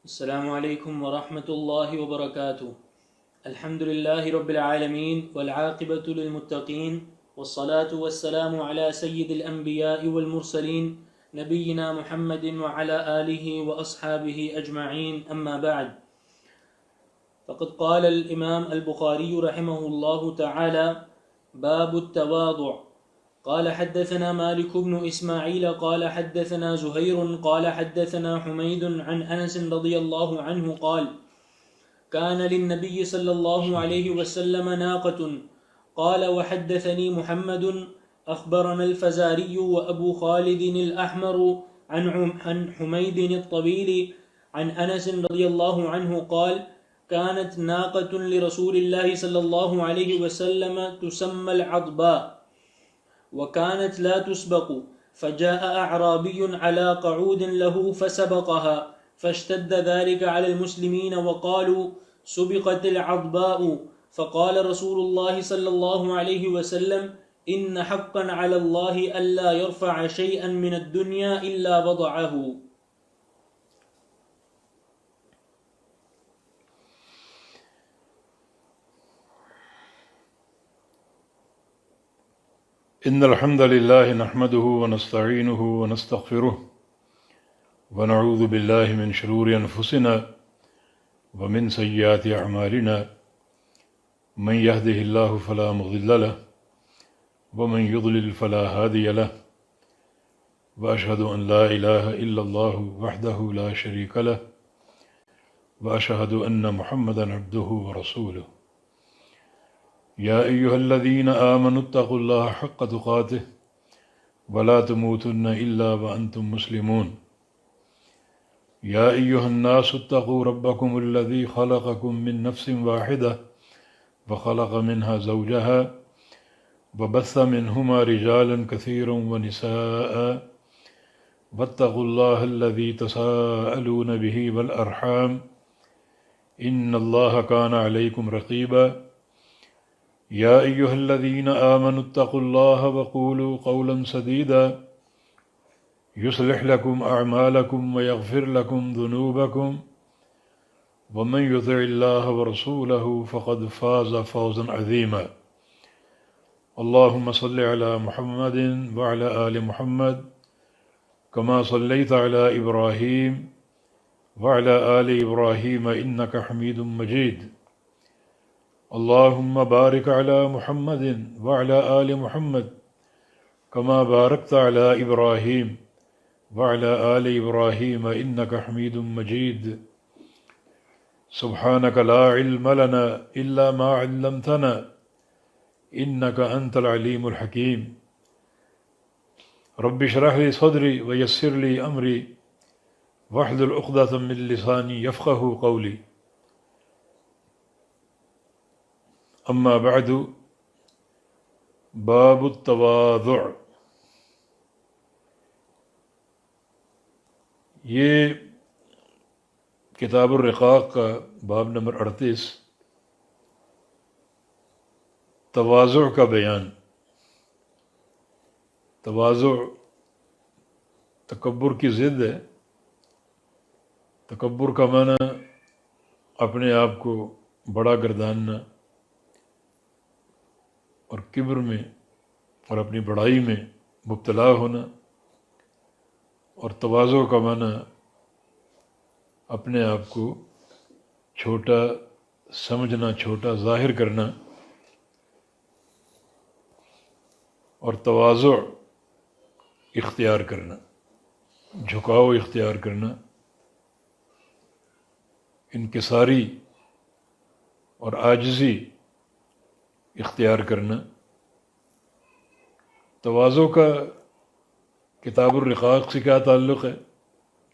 السلام عليكم ورحمة الله وبركاته. الحمد لله رب العالمين والعاقبة للمتقين والصلاة والسلام على سيد الأنبياء والمرسلين نبينا محمد وعلى آله وأصحابه أجمعين، أما بعد. فقد قال الإمام البخاري رحمه الله تعالى: باب التواضع. قال حدثنا مالك بن إسماعيل قال حدثنا زهير قال حدثنا حميد عن أنس رضي الله عنه قال: كان للنبي صلى الله عليه وسلم ناقة. قال: وحدثني محمد أخبرنا الفزاري وأبو خالد الأحمر عن حميد الطويل عن أنس رضي الله عنه قال: كانت ناقة لرسول الله صلى الله عليه وسلم تسمى العضباء وكانت لا تسبق، فجاء أعرابي على قعود له فسبقها، فاشتد ذلك على المسلمين وقالوا: سبقت العضباء. فقال رسول الله صلى الله عليه وسلم: إن حقا على الله ألا يرفع شيئا من الدنيا إلا وضعه. إن الحمد لله نحمده ونستعينه ونستغفره ونعوذ بالله من شرور أنفسنا ومن سيئات أعمالنا، من يهده الله فلا مضل له ومن يضلل فلا هادي له، وأشهد أن لا إله إلا الله وحده لا شريك له، وأشهد أن محمدا عبده ورسوله. يا أيها الذين آمنوا اتقوا الله حق تقاته ولا تموتن إلا وأنتم مسلمون. يا أيها الناس اتقوا ربكم الذي خلقكم من نفس واحدة وخلق منها زوجها وبث منهما رجالا كثيرا ونساء، واتقوا الله الذي تساءلون به والأرحام إن الله كان عليكم رقيبا. يا أيها الذين آمنوا اتقوا الله وقولوا قولا سديدا يصلح لكم أعمالكم ويغفر لكم ذنوبكم، ومن يطع الله ورسوله فقد فاز فوزا عظيما. اللهم صل على محمد وعلى آل محمد كما صليت على إبراهيم وعلى آل إبراهيم إنك حميد مجيد. اللهم بارك على محمد وعلى آل محمد كما باركت على إبراهيم وعلى آل إبراهيم إنك حميد مجيد. سبحانك لا علم لنا إلا ما علمتنا إنك أنت العليم الحكيم. رب اشرح لي صدري ويسر لي أمري واحلل عقدة من لساني يفقهوا قولي. اما بعد، باب التواضع. یہ کتاب الرقاق کا باب نمبر 38، تواضع کا بیان۔ تواضع تکبر کی ضد ہے۔ تکبر کا معنی اپنے آپ کو بڑا گرداننا اور کبر میں اور اپنی بڑائی میں مبتلا ہونا، اور تواضع کا معنی اپنے آپ کو چھوٹا سمجھنا، چھوٹا ظاہر کرنا، اور تواضع اختیار کرنا، جھکاؤ اختیار کرنا، انکساری اور عاجزی اختیار کرنا۔ تواضع کا کتاب الرقاق سے کیا تعلق ہے؟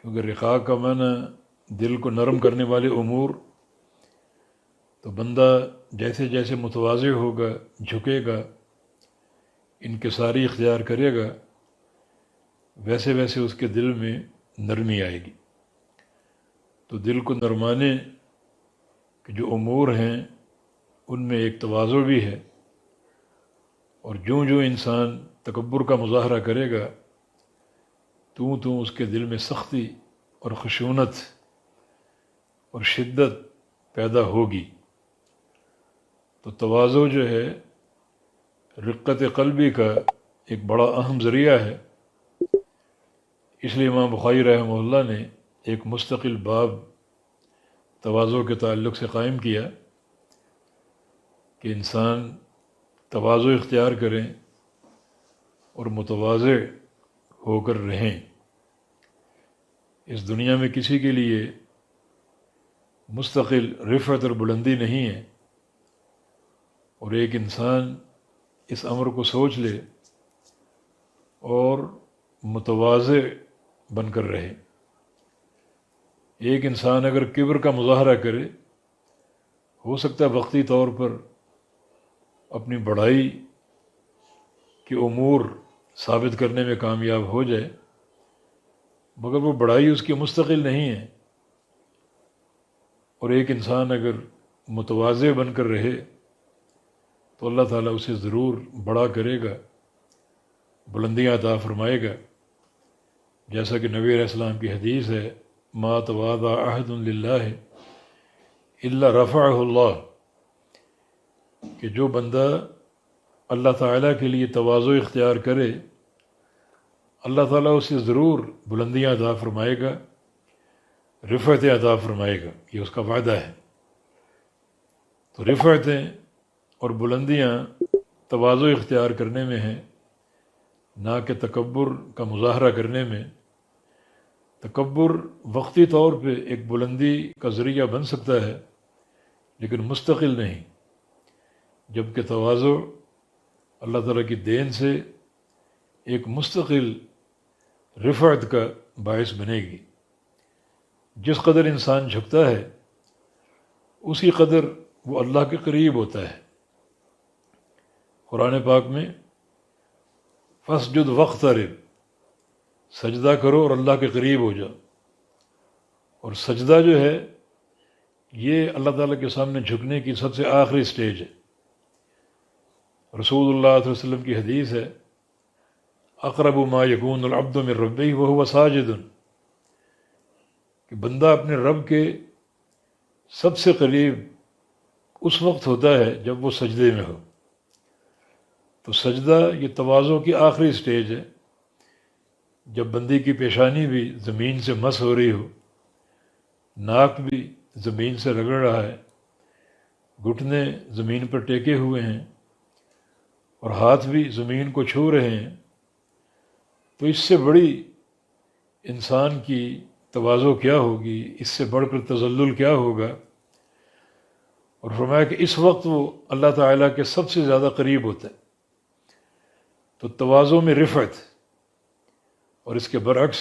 کیونکہ رقاق کا معنی دل کو نرم کرنے والے امور۔ تو بندہ جیسے جیسے متواضع ہوگا، جھکے گا، انکساری اختیار کرے گا، ویسے ویسے اس کے دل میں نرمی آئے گی۔ تو دل کو نرمانے کے جو امور ہیں ان میں ایک تواضع بھی ہے، اور جو انسان تکبر کا مظاہرہ کرے گا تو اس کے دل میں سختی اور خشونت اور شدت پیدا ہوگی۔ تو تواضع جو ہے رقت قلبی کا ایک بڑا اہم ذریعہ ہے۔ اس لیے امام بخاری رحمہ اللہ نے ایک مستقل باب تواضع کے تعلق سے قائم کیا کہ انسان تواضع اختیار کریں اور متواضع ہو کر رہیں۔ اس دنیا میں کسی کے لیے مستقل رفعت اور بلندی نہیں ہے، اور ایک انسان اس امر کو سوچ لے اور متواضع بن کر رہے۔ ایک انسان اگر کبر کا مظاہرہ کرے، ہو سکتا ہے وقتی طور پر اپنی بڑائی کے امور ثابت کرنے میں کامیاب ہو جائے، مگر وہ بڑائی اس کی مستقل نہیں ہے۔ اور ایک انسان اگر متواضع بن کر رہے تو اللہ تعالیٰ اسے ضرور بڑا کرے گا، بلندیاں عطا فرمائے گا۔ جیسا کہ نبی علیہ السلام کی حدیث ہے، ما تواضع احد للہ الا رفعہ اللہ، کہ جو بندہ اللہ تعالیٰ کے لیے تواضع اختیار کرے، اللہ تعالیٰ اسے ضرور بلندیاں عطا فرمائے گا، رفعت عطا فرمائے گا، یہ اس کا وعدہ ہے۔ تو رفعتیں اور بلندیاں تواضع اختیار کرنے میں ہیں، نہ کہ تکبر کا مظاہرہ کرنے میں۔ تکبر وقتی طور پہ ایک بلندی کا ذریعہ بن سکتا ہے، لیکن مستقل نہیں، جبکہ تواضع اللہ تعالیٰ کی دین سے ایک مستقل رفعت کا باعث بنے گی۔ جس قدر انسان جھکتا ہے اسی قدر وہ اللہ کے قریب ہوتا ہے۔ قرآن پاک میں فَاسْجُدْ وَاقْتَرِب، سجدہ کرو اور اللہ کے قریب ہو جاؤ۔ اور سجدہ جو ہے یہ اللہ تعالیٰ کے سامنے جھکنے کی سب سے آخری سٹیج ہے۔ رسول اللہ صلی اللہ علیہ وسلم کی حدیث ہے، اقرب ما یکون العبد من ربہ وہو ساجد، کہ بندہ اپنے رب کے سب سے قریب اس وقت ہوتا ہے جب وہ سجدے میں ہو۔ تو سجدہ یہ تواضع کی آخری سٹیج ہے، جب بندی کی پیشانی بھی زمین سے مس ہو رہی ہو، ناک بھی زمین سے رگڑ رہا ہے، گھٹنے زمین پر ٹیکے ہوئے ہیں، اور ہاتھ بھی زمین کو چھو رہے ہیں۔ تو اس سے بڑی انسان کی تواضع کیا ہوگی، اس سے بڑھ کر تذلل کیا ہوگا۔ اور فرمایا کہ اس وقت وہ اللہ تعالیٰ کے سب سے زیادہ قریب ہوتا ہے۔ تو تواضع میں رفعت، اور اس کے برعکس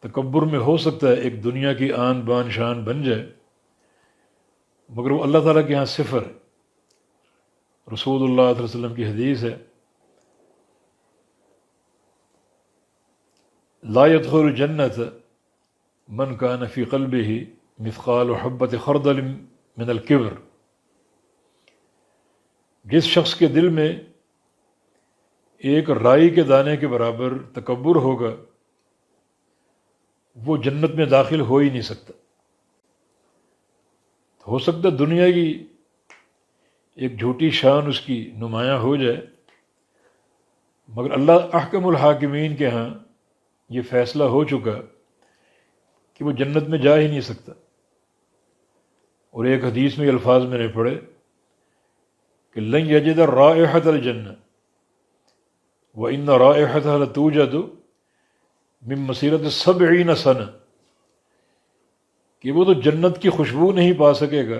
تکبر میں ہو سکتا ہے ایک دنیا کی آن بان شان بن جائے، مگر وہ اللہ تعالیٰ کے ہاں صفر ہے۔ رسول اللہ صلی اللہ علیہ وسلم کی حدیث ہے، لا يدخل الجنة من كان في قلبه مثقال حبة خردل من الكبر، جس شخص کے دل میں ایک رائی کے دانے کے برابر تکبر ہوگا وہ جنت میں داخل ہو ہی نہیں سکتا۔ ہو سکتا ہے دنیا کی ایک جھوٹی شان اس کی نمایاں ہو جائے، مگر اللہ احکم الحاکمین کے ہاں یہ فیصلہ ہو چکا کہ وہ جنت میں جا ہی نہیں سکتا۔ اور ایک حدیث میں یہ الفاظ میں نے پڑھے کہ لن یجد رائحۃ الجنہ وان رائحتها لتوجد من مسیرۃ 70 سنہ، کہ وہ تو جنت کی خوشبو نہیں پا سکے گا،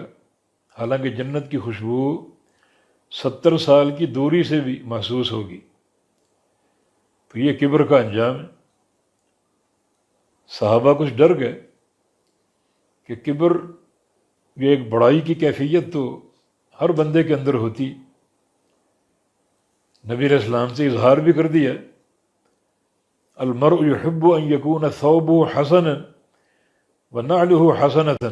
حالانکہ جنت کی خوشبو 70 سال کی دوری سے بھی محسوس ہوگی۔ تو یہ کبر کا انجام ہے۔ صحابہ کچھ ڈر گئے کہ کبر یہ ایک بڑائی کی کیفیت تو ہر بندے کے اندر ہوتی۔ نبی علیہ السلام سے اظہار بھی کر دیا، المرء يحب ان يكون ثوبه حسنا ونعله حسنة،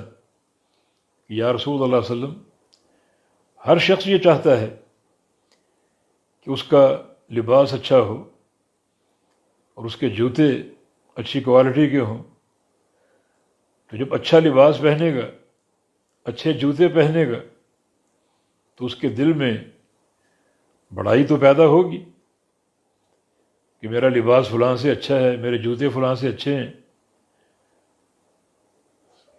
یا رسول اللہ صلی اللہ علیہ وسلم ہر شخص یہ چاہتا ہے کہ اس کا لباس اچھا ہو اور اس کے جوتے اچھی کوالٹی کے ہوں، تو جب اچھا لباس پہنے گا، اچھے جوتے پہنے گا، تو اس کے دل میں بڑائی تو پیدا ہوگی کہ میرا لباس فلاں سے اچھا ہے، میرے جوتے فلاں سے اچھے ہیں۔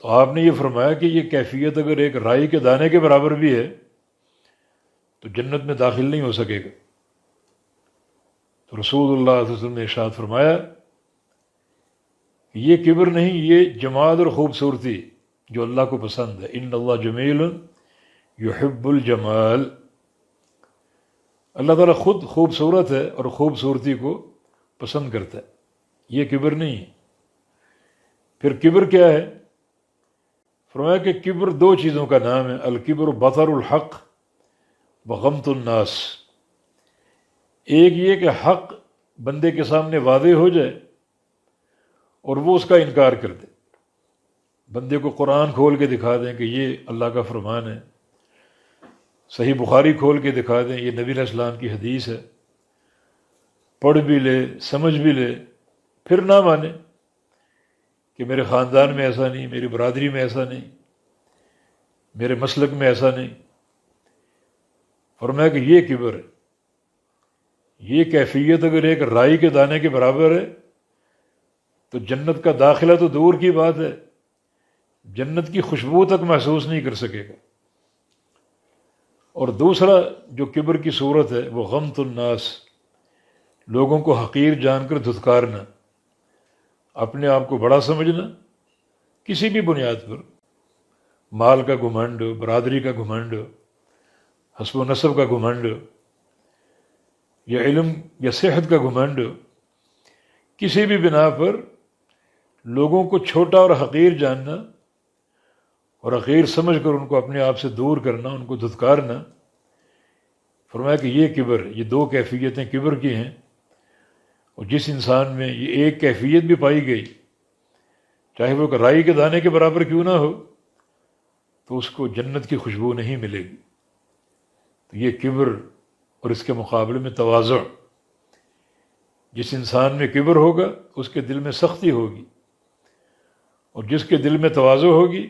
تو آپ نے یہ فرمایا کہ یہ کیفیت اگر ایک رائی کے دانے کے برابر بھی ہے تو جنت میں داخل نہیں ہو سکے گا۔ تو رسول اللہ صلی اللہ علیہ وسلم نے ارشاد فرمایا کہ یہ کبر نہیں، یہ جمال اور خوبصورتی جو اللہ کو پسند ہے۔ ان اللہ جمیل یحب الجمال، اللہ تعالیٰ خود خوبصورت ہے اور خوبصورتی کو پسند کرتا ہے، یہ کبر نہیں ہے۔ پھر کبر کیا ہے؟ فرمایا کہ کبر دو چیزوں کا نام ہے، الکبر بطر الحق وغمط الناس۔ ایک یہ کہ حق بندے کے سامنے واضح ہو جائے اور وہ اس کا انکار کر دے، بندے کو قرآن کھول کے دکھا دیں کہ یہ اللہ کا فرمان ہے، صحیح بخاری کھول کے دکھا دیں یہ نبی علیہ السلام کی حدیث ہے، پڑھ بھی لے سمجھ بھی لے، پھر نہ مانے کہ میرے خاندان میں ایسا نہیں، میری برادری میں ایسا نہیں، میرے مسلک میں ایسا نہیں۔ فرمایا کہ یہ کبر ہے، یہ کیفیت اگر ایک رائی کے دانے کے برابر ہے تو جنت کا داخلہ تو دور کی بات ہے، جنت کی خوشبو تک محسوس نہیں کر سکے گا۔ اور دوسرا جو کبر کی صورت ہے وہ غمط الناس، لوگوں کو حقیر جان کر دھتکارنا، اپنے آپ کو بڑا سمجھنا، کسی بھی بنیاد پر، مال کا گھمنڈ، برادری کا گھمنڈ، حسب و نسب کا گھمنڈ، یا علم یا صحت کا گھمنڈ، کسی بھی بنا پر لوگوں کو چھوٹا اور حقیر جاننا اور حقیر سمجھ کر ان کو اپنے آپ سے دور کرنا، ان کو دھتکارنا۔ فرمایا کہ یہ کبر، یہ دو کیفیتیں کبر کی ہیں، اور جس انسان میں یہ ایک کیفیت بھی پائی گئی، چاہے وہ رائی کے دانے کے برابر کیوں نہ ہو، تو اس کو جنت کی خوشبو نہیں ملے گی۔ تو یہ کبر اور اس کے مقابلے میں تواضع۔ جس انسان میں کبر ہوگا اس کے دل میں سختی ہوگی، اور جس کے دل میں تواضع ہوگی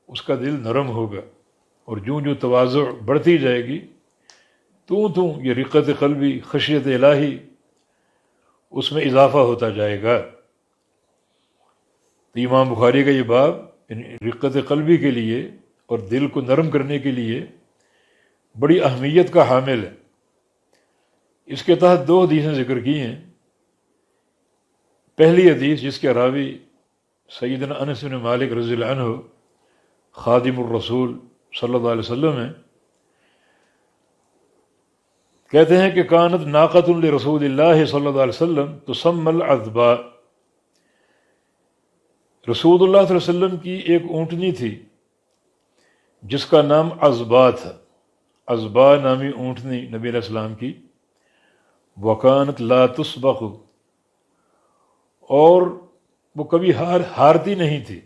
اس کا دل نرم ہوگا، اور جو تواضع بڑھتی جائے گی تو یہ رقت قلبی، خشیت الہی، اس میں اضافہ ہوتا جائے گا۔ تو امام بخاری کا یہ باب رقت قلبی کے لیے اور دل کو نرم کرنے کے لیے بڑی اہمیت کا حامل ہے۔ اس کے تحت دو حدیثیں ذکر کی ہیں۔ پہلی حدیث جس کے راوی سیدنا انس بن مالک رضی اللہ عنہ خادم الرسول صلی اللہ علیہ وسلم ہیں، کہتے ہیں کہ کانت ناقۃ لرسول اللہ صلی اللہ علیہ وسلم تسمى العذباء، رسول اللہ صلی اللہ علیہ وسلم کی ایک اونٹنی تھی جس کا نام عذبا تھا، عذبا نامی اونٹنی نبی علیہ السلام کی، وکانت لا تسبق، اور وہ کبھی ہارتی نہیں تھی،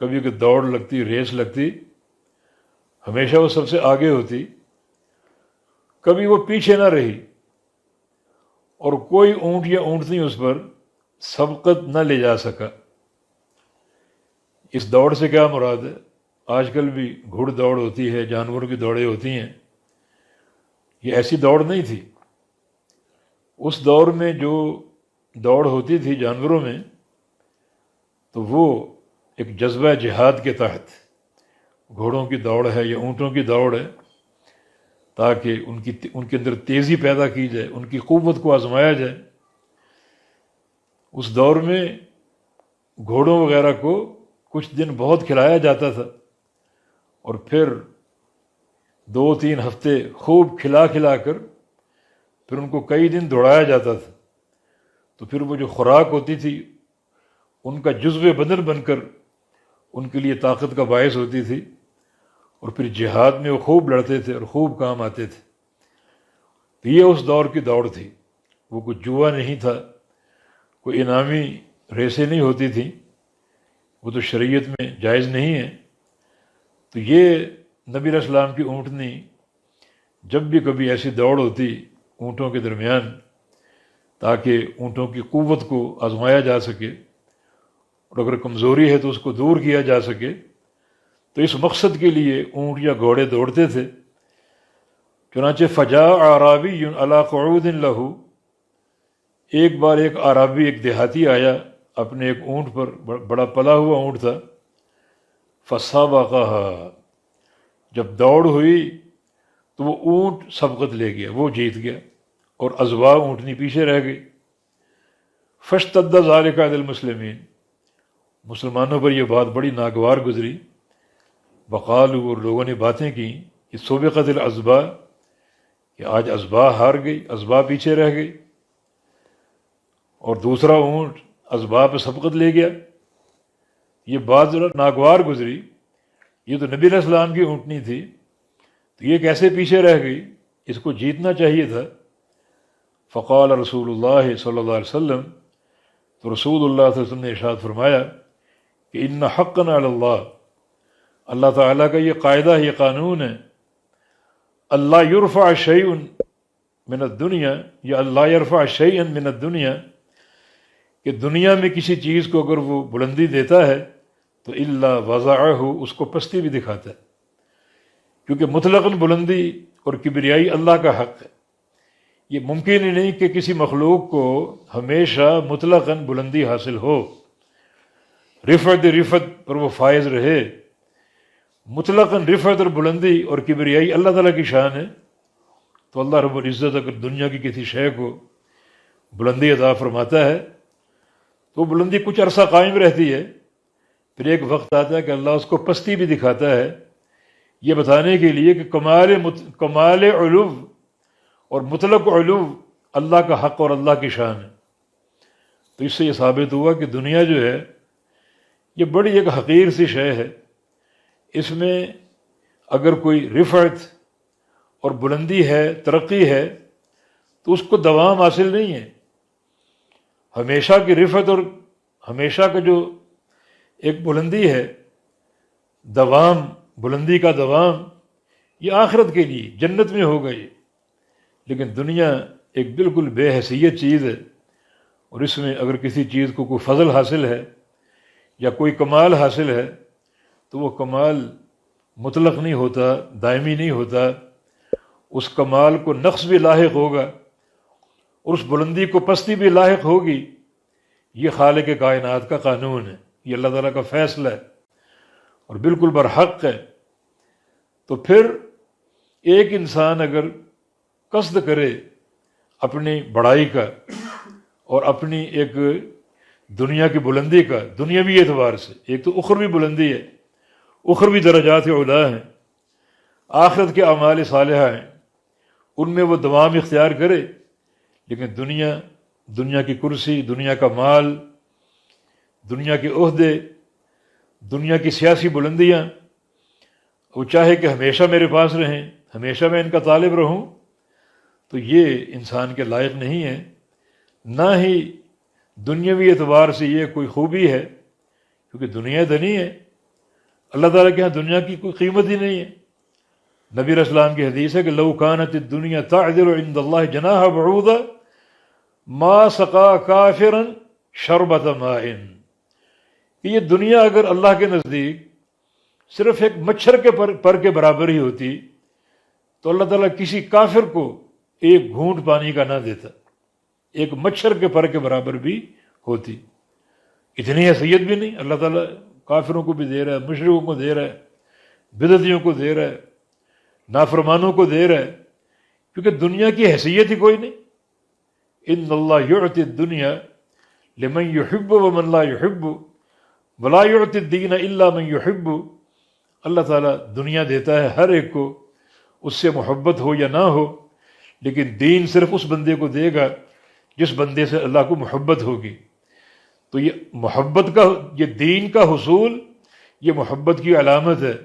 کبھی کہ دوڑ لگتی، ریس لگتی، ہمیشہ وہ سب سے آگے ہوتی، کبھی وہ پیچھے نہ رہی، اور کوئی اونٹ یا اونٹنی اس پر سبقت نہ لے جا سکا۔ اس دوڑ سے کیا مراد ہے؟ آج کل بھی گھڑ دوڑ ہوتی ہے، جانوروں کی دوڑیں ہوتی ہیں، یہ ایسی دوڑ نہیں تھی۔ اس دور میں جو دوڑ ہوتی تھی جانوروں میں، تو وہ ایک جذبہ جہاد کے تحت، گھوڑوں کی دوڑ ہے یا اونٹوں کی دوڑ ہے، تاکہ ان کے اندر تیزی پیدا کی جائے، ان کی قوت کو آزمایا جائے۔ اس دور میں گھوڑوں وغیرہ کو کچھ دن بہت کھلایا جاتا تھا، اور پھر 2-3 ہفتے خوب کھلا کر پھر ان کو کئی دن دوڑایا جاتا تھا، تو پھر وہ جو خوراک ہوتی تھی ان کا جزو بدن بن کر ان کے لیے طاقت کا باعث ہوتی تھی، اور پھر جہاد میں وہ خوب لڑتے تھے اور خوب کام آتے تھے۔ تو یہ اس دور کی دوڑ تھی، وہ کوئی جوا نہیں تھا، کوئی انعامی ریسیں نہیں ہوتی تھیں، وہ تو شریعت میں جائز نہیں ہے۔ تو یہ نبی علیہ السلام کی اونٹنی جب بھی کبھی ایسی دوڑ ہوتی اونٹوں کے درمیان، تاکہ اونٹوں کی قوت کو آزمایا جا سکے اور اگر کمزوری ہے تو اس کو دور کیا جا سکے، تو اس مقصد کے لیے اونٹ یا گھوڑے دوڑتے تھے۔ چنانچہ فجاء اعرابی علی قعود لہ، ایک بار ایک اعرابی، ایک دیہاتی آیا اپنے ایک اونٹ پر، بڑا پلا ہوا اونٹ تھا، فسابقھا، جب دوڑ ہوئی تو وہ اونٹ سبقت لے گیا، وہ جیت گیا، اور ازوا اونٹنی پیچھے رہ گئی۔ فاشتد ذلک علی المسلمین، مسلمانوں پر یہ بات بڑی ناگوار گزری۔ وقالوا، اور لوگوں نے باتیں کی کہ سبقت الازبا، کہ آج ازبا ہار گئی، ازبا پیچھے رہ گئی، اور دوسرا اونٹ ازبا پہ سبقت لے گیا۔ یہ بات ذرا ناگوار گزری، یہ تو نبی علیہ السلام کی اونٹنی تھی، تو یہ کیسے پیچھے رہ گئی؟ اس کو جیتنا چاہیے تھا۔ فقال رسول اللہ صلی اللہ علیہ وسلم، تو رسول اللہ صلی اللہ علیہ وسلم نے ارشاد فرمایا کہ ان حقا علی اللہ، اللہ تعالیٰ کا یہ قاعدہ، یہ قانون ہے، اللہ یرفع شیء من الدنیا، یا اللہ یرفع شیئا من الدنیا، کہ دنیا میں کسی چیز کو اگر وہ بلندی دیتا ہے تو الا وضعہ، اس کو پستی بھی دکھاتا ہے، کیونکہ مطلقاً بلندی اور کبریائی اللہ کا حق ہے۔ یہ ممکن ہی نہیں کہ کسی مخلوق کو ہمیشہ مطلقاً بلندی حاصل ہو، رفعت پر وہ فائز رہے۔ مطلقاً رفعت اور بلندی اور کبریائی اللہ تعالیٰ کی شان ہے، تو اللہ رب العزت اگر دنیا کی کسی شے کو بلندی عطا فرماتا ہے تو وہ بلندی کچھ عرصہ قائم رہتی ہے، پھر ایک وقت آتا ہے کہ اللہ اس کو پستی بھی دکھاتا ہے، یہ بتانے کے لیے کہ کمال علو اور مطلق علو اللہ کا حق اور اللہ کی شان ہے۔ تو اس سے یہ ثابت ہوا کہ دنیا جو ہے یہ بڑی ایک حقیر سی شے ہے، اس میں اگر کوئی رفعت اور بلندی ہے، ترقی ہے، تو اس کو دوام حاصل نہیں ہے۔ ہمیشہ کی رفعت اور ہمیشہ کا جو ایک بلندی ہے، دوام، بلندی کا دوام، یہ آخرت کے لیے جنت میں ہوگا یہ۔ لیکن دنیا ایک بالکل بے حیثیت چیز ہے، اور اس میں اگر کسی چیز کو کوئی فضل حاصل ہے یا کوئی کمال حاصل ہے تو وہ کمال مطلق نہیں ہوتا، دائمی نہیں ہوتا، اس کمال کو نقص بھی لاحق ہوگا اور اس بلندی کو پستی بھی لاحق ہوگی۔ یہ خالق کائنات کا قانون ہے، یہ اللہ تعالیٰ کا فیصلہ ہے اور بالکل برحق ہے۔ تو پھر ایک انسان اگر قصد کرے اپنی بڑائی کا اور اپنی ایک دنیا کی بلندی کا، دنیاوی اعتبار سے، ایک تو اخروی بلندی ہے، اخروی درجات علا ہیں، آخرت کے اعمال صالحہ ہیں، ان میں وہ دوام اختیار کرے، لیکن دنیا کی کرسی، دنیا کا مال، دنیا کے عہدے، دنیا کی سیاسی بلندیاں، وہ چاہے کہ ہمیشہ میرے پاس رہیں، ہمیشہ میں ان کا طالب رہوں، تو یہ انسان کے لائق نہیں ہے۔ نہ ہی دنیاوی اعتبار سے یہ کوئی خوبی ہے، کیونکہ دنیا دنی ہے، اللہ تعالیٰ کے یہاں دنیا کی کوئی قیمت ہی نہیں ہے۔ نبی علیہ السلام کی حدیث ہے کہ لو کانت الدنیا تعدل عند اللہ جناح بعوضہ ما سقا کافرا شربۃ ماء، کہ یہ دنیا اگر اللہ کے نزدیک صرف ایک مچھر کے پر کے برابر ہی ہوتی تو اللہ تعالیٰ کسی کافر کو ایک گھونٹ پانی کا نہ دیتا، ایک مچھر کے پر کے برابر بھی ہوتی۔ اتنی حیثیت بھی نہیں، اللہ تعالیٰ کافروں کو بھی دے رہا ہے، مشرکوں کو دے رہا ہے، بدعتیوں کو دے رہا ہے، نافرمانوں کو دے رہا ہے، کیونکہ دنیا کی حیثیت ہی کوئی نہیں۔ ان اللہ یعطی الدنیا لمن یحب ومن لا یحب ولا یعطی الدین الا من یحب، اللہ تعالیٰ دنیا دیتا ہے ہر ایک کو، اس سے محبت ہو یا نہ ہو، لیکن دین صرف اس بندے کو دے گا جس بندے سے اللہ کو محبت ہوگی۔ تو یہ محبت کا، یہ دین کا حصول، یہ محبت کی علامت ہے،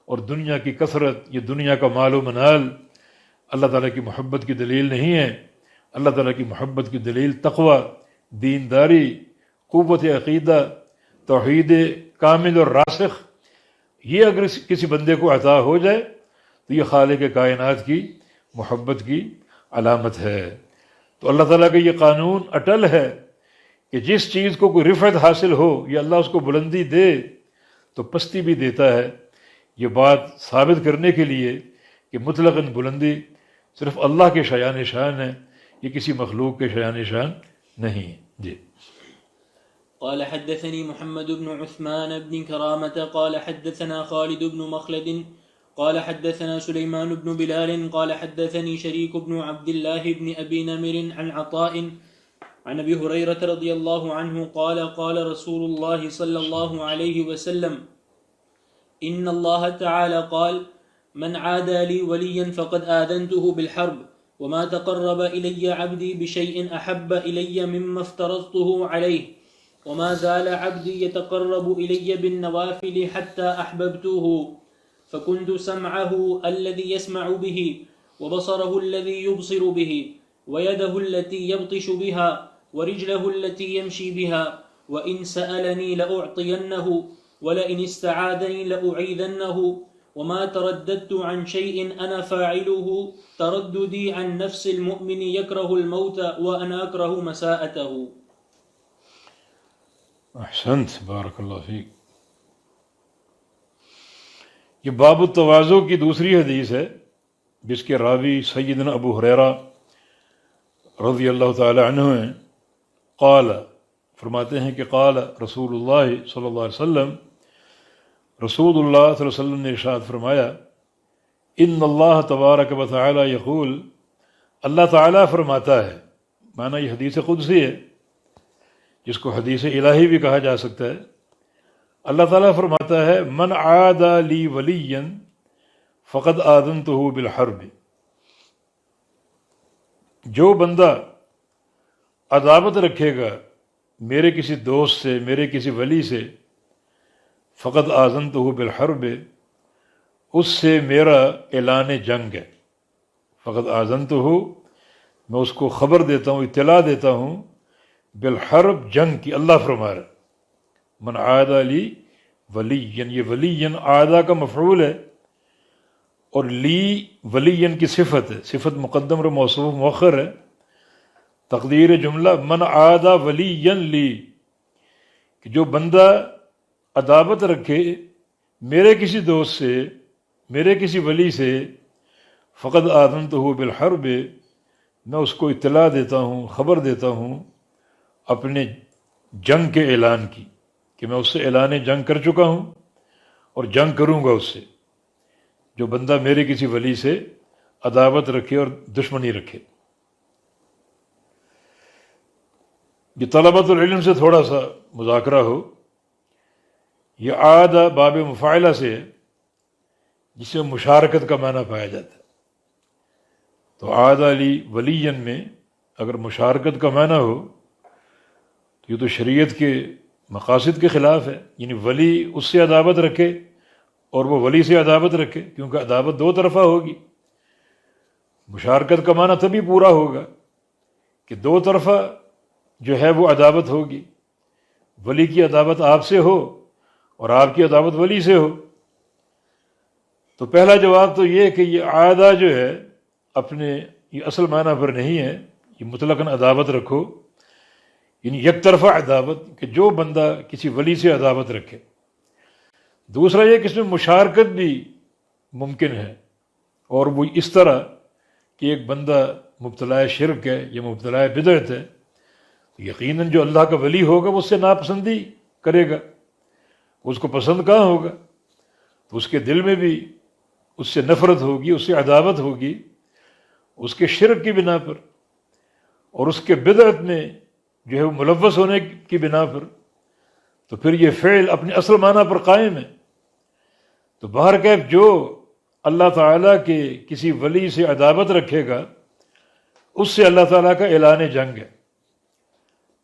اور دنیا کی کثرت، یہ دنیا کا مال و منال اللہ تعالیٰ کی محبت کی دلیل نہیں ہے۔ اللہ تعالیٰ کی محبت کی دلیل تقوی، دینداری، قوت عقیدہ، توحید کامل اور راسخ، یہ اگر کسی بندے کو عطا ہو جائے تو یہ خالق کائنات کی محبت کی علامت ہے۔ تو اللہ تعالیٰ کا یہ قانون اٹل ہے کہ جس چیز کو کوئی رفعت حاصل ہو یا اللہ اس کو بلندی دے تو پستی بھی دیتا ہے. یہ بات ثابت کرنے کے لیے کہ مطلقاً بلندی صرف اللہ کے شایان شان ہے، یہ کسی مخلوق کے شایان شان نہیں ہے. جی. قال حدثني محمد بن عثمان بن كرامة قال حدثنا خالد بن مخلد قال حدثنا سليمان بن بلال قال حدثني شريك بن عبد الله بن أبي نمر عن عطاء عن أبي هريرة رضي الله عنه قال قال رسول الله صلى الله عليه وسلم إن الله تعالى قال من عادى لي وليا فقد آذنته بالحرب وما تقرب إلي عبدي بشيء أحب إلي مما افترضته عليه وما زال عبدي يتقرب إلي بالنوافل حتى أحببته فكنت سمعه الذي يسمع به وبصره الذي يبصر به ويده التي يبطش بها ورجله التي يمشي بها وإن سألني لأعطينه ولئن استعاذني لأعيذنه وما ترددت عن شيء أنا فاعله ترددي عن نفس المؤمن يكره الموت وأنا أكره مساءته. احسنت، بارک اللہ فیک. یہ باب التواضع کی دوسری حدیث ہے جس کے راوی سیدنا ابو ہریرہ رضی اللہ تعالی عنہ ہیں. قال فرماتے ہیں کہ قال رسول اللہ صلی اللہ علیہ وسلم، رسول اللہ صلی اللہ علیہ وسلم نے ارشاد فرمایا، ان اللہ تبارک و تعالی یقول، اللہ تعالیٰ فرماتا ہے. معنی یہ حدیث قدسی ہے جس کو حدیث الہی بھی کہا جا سکتا ہے. اللہ تعالیٰ فرماتا ہے، من عادى لی ولیا فقد آذنتہ بالحرب. جو بندہ عداوت رکھے گا میرے کسی دوست سے، میرے کسی ولی سے، فقد آذنتہ بالحرب، اس سے میرا اعلان جنگ ہے. فقد آذنتہ، میں اس کو خبر دیتا ہوں، اطلاع دیتا ہوں، بالحرب، جنگ کی. اللہ فرما رہا ہے من عادى لی ولین، یہ ولین عادہ کا مفعول ہے اور لی ولین کی صفت ہے، صفت مقدم اور موصوف مؤخر ہے. تقدیر جملہ من عادى ولیا لی، کہ جو بندہ عداوت رکھے میرے کسی دوست سے، میرے کسی ولی سے، فقد آذنتہ بالحرب، میں اس کو اطلاع دیتا ہوں، خبر دیتا ہوں اپنے جنگ کے اعلان کی، کہ میں اس سے اعلان جنگ کر چکا ہوں اور جنگ کروں گا اس سے. جو بندہ میرے کسی ولی سے عداوت رکھے اور دشمنی رکھے. یہ طلبۃ العلم سے تھوڑا سا مذاکرہ ہو. یہ عادہ باب مفاعلہ سے ہے جس میں مشارکت کا معنی پایا جاتا ہے. تو عادہ لی ولین میں اگر مشارکت کا معنی ہو تو یہ تو شریعت کے مقاصد کے خلاف ہے. یعنی ولی اس سے عداوت رکھے اور وہ ولی سے عداوت رکھے، کیونکہ عداوت دو طرفہ ہوگی. مشارکت کا معنی تبھی پورا ہوگا کہ دو طرفہ جو ہے وہ عداوت ہوگی. ولی کی عداوت آپ سے ہو اور آپ کی عداوت ولی سے ہو. تو پہلا جواب تو یہ کہ یہ عادہ جو ہے اپنے یہ اصل معنی پر نہیں ہے، یہ مطلقاً عداوت رکھو، یعنی یک طرفہ عداوت، کہ جو بندہ کسی ولی سے عداوت رکھے. دوسرا یہ کہ اس میں مشارکت بھی ممکن ہے، اور وہ اس طرح کہ ایک بندہ مبتلا شرک ہے یا مبتلا بدعت ہے، یقیناً جو اللہ کا ولی ہوگا وہ اس سے ناپسندی کرے گا، اس کو پسند کہاں ہوگا، تو اس کے دل میں بھی اس سے نفرت ہوگی، اس سے عداوت ہوگی، اس کے شرک کی بنا پر اور اس کے بدعت میں جو ہے وہ ملوث ہونے کی بنا پر. تو پھر یہ فعل اپنے اصل معنی پر قائم ہے. تو بہرکیف جو اللہ تعالیٰ کے کسی ولی سے عداوت رکھے گا اس سے اللہ تعالیٰ کا اعلان جنگ ہے.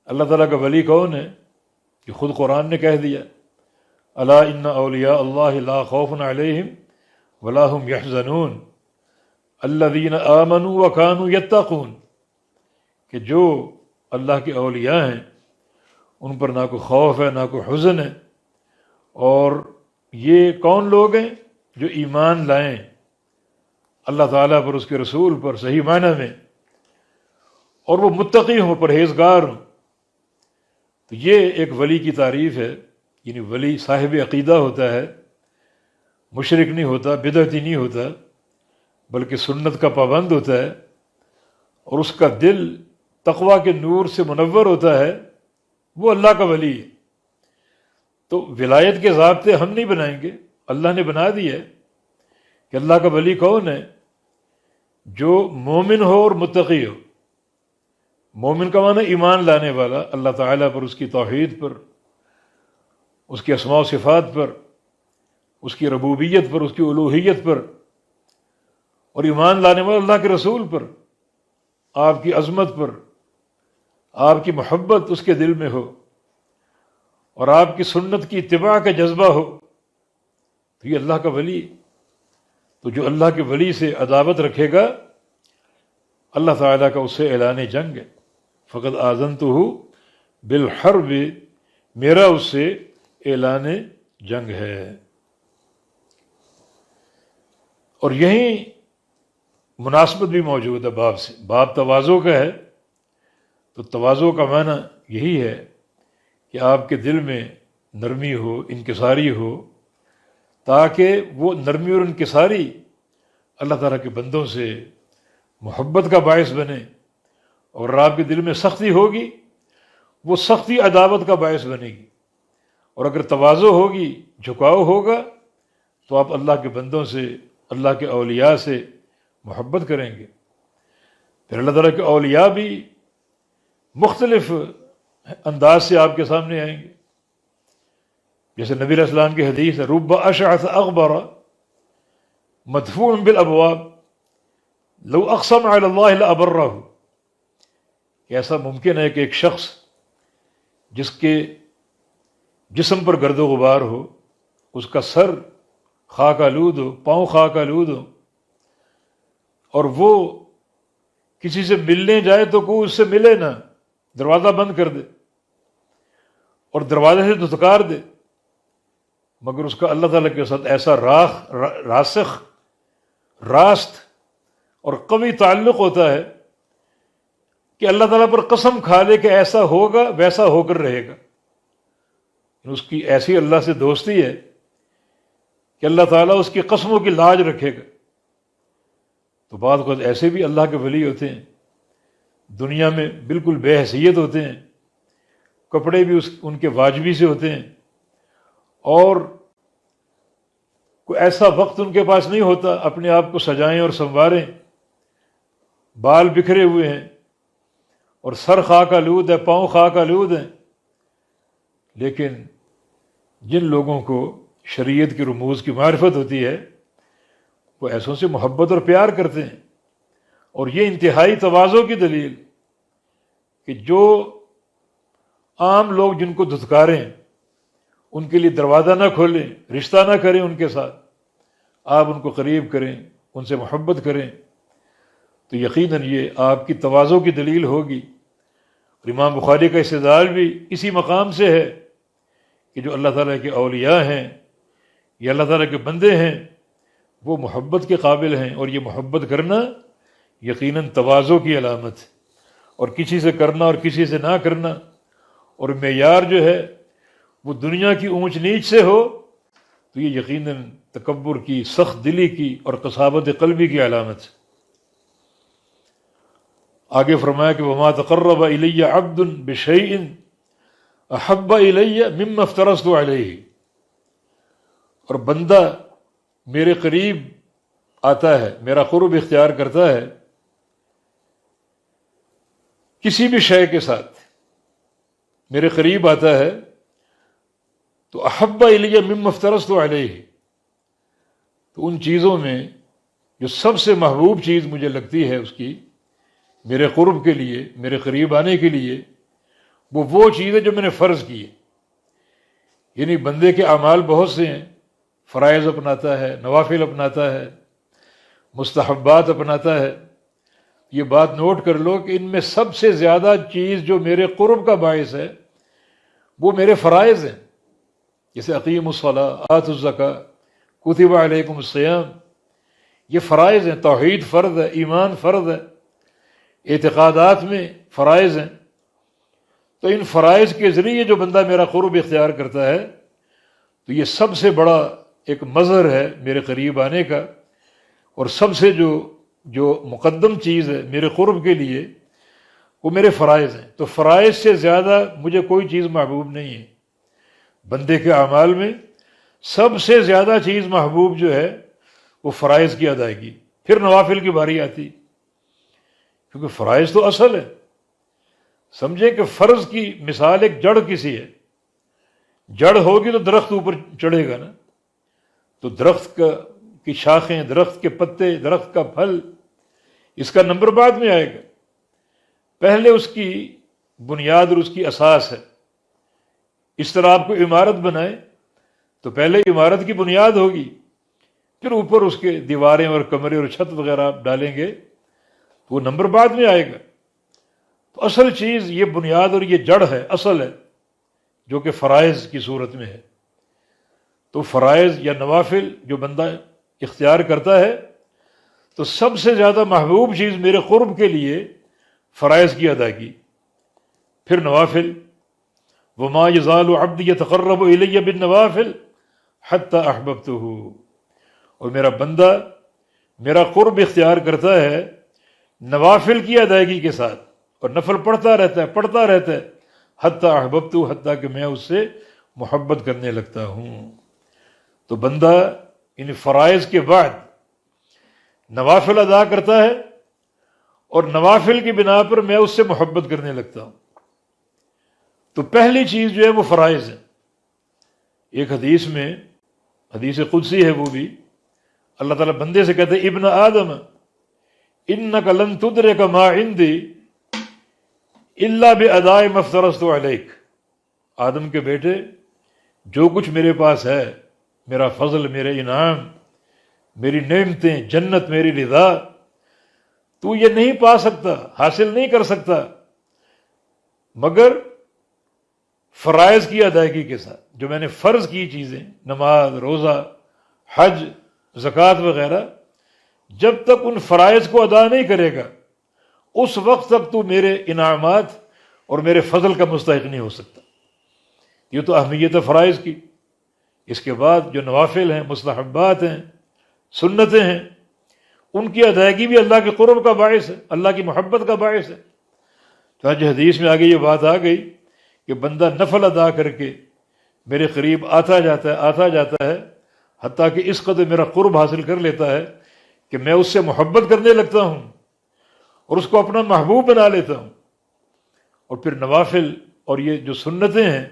اللہ تعالیٰ کا ولی کون ہے؟ کہ خود قرآن نے کہہ دیا، الا ان اولیاء اللہ لا خوف علیہم ولا هم یحزنون الذین آمنوا وکانوا یتقون، کہ جو اللہ کے اولیاء ہیں ان پر نہ کوئی خوف ہے نہ کوئی حزن ہے. اور یہ کون لوگ ہیں؟ جو ایمان لائیں اللہ تعالیٰ پر، اس کے رسول پر صحیح معنی میں، اور وہ متقی ہوں، پرہیزگار ہوں. تو یہ ایک ولی کی تعریف ہے، یعنی ولی صاحب عقیدہ ہوتا ہے، مشرک نہیں ہوتا، بدعتی نہیں ہوتا، بلکہ سنت کا پابند ہوتا ہے، اور اس کا دل تقویٰ کے نور سے منور ہوتا ہے، وہ اللہ کا ولی ہے۔ تو ولایت کے ضابطے ہم نہیں بنائیں گے، اللہ نے بنا دی ہے کہ اللہ کا ولی کون ہے؟ جو مومن ہو اور متقی ہو۔ مومن کا معنی ایمان لانے والا، اللہ تعالیٰ پر، اس کی توحید پر، اس کی اسماء و صفات پر، اس کی ربوبیت پر، اس کی الوہیت پر، اور ایمان لانے والا اللہ کے رسول پر، آپ کی عظمت پر، آپ کی محبت اس کے دل میں ہو، اور آپ کی سنت کی اتباع کا جذبہ ہو، تو یہ اللہ کا ولی ہے۔ تو جو اللہ کے ولی سے عداوت رکھے گا، اللہ تعالیٰ کا اس سے اعلان جنگ ہے، فقط آذنتہ بالحرب، میرا اس سے اعلان جنگ ہے۔ اور یہیں مناسبت بھی موجود ہے باب سے، باب تواضع کا ہے، تو تواضع کا معنی یہی ہے کہ آپ کے دل میں نرمی ہو، انکساری ہو، تاکہ وہ نرمی اور انکساری اللہ تعالیٰ کے بندوں سے محبت کا باعث بنے، اور آپ کے دل میں سختی ہوگی، وہ سختی عداوت کا باعث بنے گی، اور اگر تواضع ہوگی، جھکاؤ ہوگا، تو آپ اللہ کے بندوں سے، اللہ کے اولیاء سے محبت کریں گے۔ پھر اللہ تعالیٰ کے اولیاء بھی مختلف انداز سے آپ کے سامنے آئیں گے، جیسے نبی علیہ السلام کی حدیث ہے، رب اشعث اغبر مدفوع بالابواب لو اقسم علی اللہ لابرہ، کہ ایسا ممکن ہے کہ ایک شخص جس کے جسم پر گرد و غبار ہو، اس کا سر خاک آلود ہو، پاؤں خاک آلود ہو، اور وہ کسی سے ملنے جائے تو کوئی اس سے ملے نہ، دروازہ بند کر دے اور دروازے سے دھتکار دے، مگر اس کا اللہ تعالیٰ کے ساتھ ایسا راسخ، راست اور قوی تعلق ہوتا ہے کہ اللہ تعالیٰ پر قسم کھا لے کہ ایسا ہوگا، ویسا ہو کر رہے گا۔ اس کی ایسی اللہ سے دوستی ہے کہ اللہ تعالیٰ اس کی قسموں کی لاج رکھے گا۔ تو بعض اوقات ایسے بھی اللہ کے ولی ہوتے ہیں، دنیا میں بالکل بے حیثیت ہوتے ہیں، کپڑے بھی ان کے واجبی سے ہوتے ہیں، اور کوئی ایسا وقت ان کے پاس نہیں ہوتا اپنے آپ کو سجائیں اور سنواریں، بال بکھرے ہوئے ہیں اور سر خاک آلود ہے، پاؤں خاک آلود ہیں، لیکن جن لوگوں کو شریعت کی رموز کی معرفت ہوتی ہے، وہ ایسوں سے محبت اور پیار کرتے ہیں۔ اور یہ انتہائی تواضع کی دلیل کہ جو عام لوگ جن کو دھتکاریں، ان کے لیے دروازہ نہ کھولیں، رشتہ نہ کریں ان کے ساتھ، آپ ان کو قریب کریں، ان سے محبت کریں، تو یقیناً یہ آپ کی تواضع کی دلیل ہوگی۔ اور امام بخاری کا استدلال بھی اسی مقام سے ہے کہ جو اللہ تعالیٰ کے اولیاء ہیں یا اللہ تعالیٰ کے بندے ہیں، وہ محبت کے قابل ہیں، اور یہ محبت کرنا یقیناً تواضع کی علامت ہے، اور کسی سے کرنا اور کسی سے نہ کرنا، اور معیار جو ہے وہ دنیا کی اونچ نیچ سے ہو، تو یہ یقیناً تکبر کی، سخت دلی کی اور قساوت قلبی کی علامت ہے۔ آگے فرمایا کہ وَمَا تَقَرَّبَ إِلَيَّ عَبْدٌ بِشَيْءٍ أَحَبَّ إِلَيَّ مِمَّا افْتَرَضْتُ عَلَيْهِ، اور بندہ میرے قریب آتا ہے، میرا قرب اختیار کرتا ہے کسی بھی شے کے ساتھ، میرے قریب آتا ہے تو احب الی مما افترضت علیہ، تو ان چیزوں میں جو سب سے محبوب چیز مجھے لگتی ہے اس کی، میرے قرب کے لیے، میرے قریب آنے کے لیے، وہ چیز ہے جو میں نے فرض کی ہے۔ یعنی بندے کے اعمال بہت سے ہیں، فرائض اپناتا ہے، نوافل اپناتا ہے، مستحبات اپناتا ہے۔ یہ بات نوٹ کر لو کہ ان میں سب سے زیادہ چیز جو میرے قرب کا باعث ہے وہ میرے فرائض ہیں، جیسے اقیموا الصلاۃ آتوا الزکاۃ کتب علیکم الصیام، یہ فرائض ہیں۔ توحید فرض ہے، ایمان فرض ہے، اعتقادات میں فرائض ہیں۔ تو ان فرائض کے ذریعے جو بندہ میرا قرب اختیار کرتا ہے تو یہ سب سے بڑا ایک مظہر ہے میرے قریب آنے کا، اور سب سے جو مقدم چیز ہے میرے قرب کے لیے وہ میرے فرائض ہیں۔ تو فرائض سے زیادہ مجھے کوئی چیز محبوب نہیں ہے۔ بندے کے اعمال میں سب سے زیادہ چیز محبوب جو ہے وہ فرائض کی ادائیگی، پھر نوافل کی باری آتی، کیونکہ فرائض تو اصل ہے۔ سمجھے کہ فرض کی مثال ایک جڑ کسی ہے، جڑ ہوگی تو درخت اوپر چڑھے گا نا، تو درخت کی شاخیں، درخت کے پتے، درخت کا پھل، اس کا نمبر بعد میں آئے گا، پہلے اس کی بنیاد اور اس کی اساس ہے۔ اس طرح آپ کو عمارت بنائے تو پہلے عمارت کی بنیاد ہوگی، پھر اوپر اس کے دیواریں اور کمرے اور چھت وغیرہ آپ ڈالیں گے تو وہ نمبر بعد میں آئے گا۔ تو اصل چیز یہ بنیاد اور یہ جڑ ہے، اصل ہے، جو کہ فرائض کی صورت میں ہے۔ تو فرائض یا نوافل جو بندہ اختیار کرتا ہے تو سب سے زیادہ محبوب چیز میرے قرب کے لیے فرائض کی ادائیگی، پھر نوافل۔ وما یزال عبدی یتقرب الی بالنوافل حتی احببتہ، اور میرا بندہ میرا قرب اختیار کرتا ہے نوافل کی ادائیگی کے ساتھ، اور نفل پڑھتا رہتا ہے حتی احببتہ، حتیٰ کہ میں اس سے محبت کرنے لگتا ہوں۔ تو بندہ ان فرائض کے بعد نوافل ادا کرتا ہے، اور نوافل کی بنا پر میں اس سے محبت کرنے لگتا ہوں۔ تو پہلی چیز جو ہے وہ فرائض ہے۔ ایک حدیث میں، حدیث قدسی ہے وہ بھی، اللہ تعالیٰ بندے سے کہتے ہیں ابن آدم انک لن تدرک ما عندی الا باداء ما افترضت علیک، آدم کے بیٹے جو کچھ میرے پاس ہے، میرا فضل، میرے انعام، میری نعمتیں، جنت، میری رضا، تو یہ نہیں پا سکتا، حاصل نہیں کر سکتا مگر فرائض کی ادائیگی کے ساتھ۔ جو میں نے فرض کی چیزیں، نماز، روزہ، حج، زکوٰۃ وغیرہ، جب تک ان فرائض کو ادا نہیں کرے گا اس وقت تک تو میرے انعامات اور میرے فضل کا مستحق نہیں ہو سکتا۔ یہ تو اہمیت ہے فرائض کی۔ اس کے بعد جو نوافل ہیں، مستحبات ہیں، سنتیں ہیں، ان کی ادائیگی بھی اللہ کے قرب کا باعث ہے، اللہ کی محبت کا باعث ہے۔ چنانچہ حدیث میں آگے یہ بات آ گئی کہ بندہ نفل ادا کر کے میرے قریب آتا جاتا ہے حتیٰ کہ اس قدر میرا قرب حاصل کر لیتا ہے کہ میں اس سے محبت کرنے لگتا ہوں اور اس کو اپنا محبوب بنا لیتا ہوں۔ اور پھر نوافل اور یہ جو سنتیں ہیں،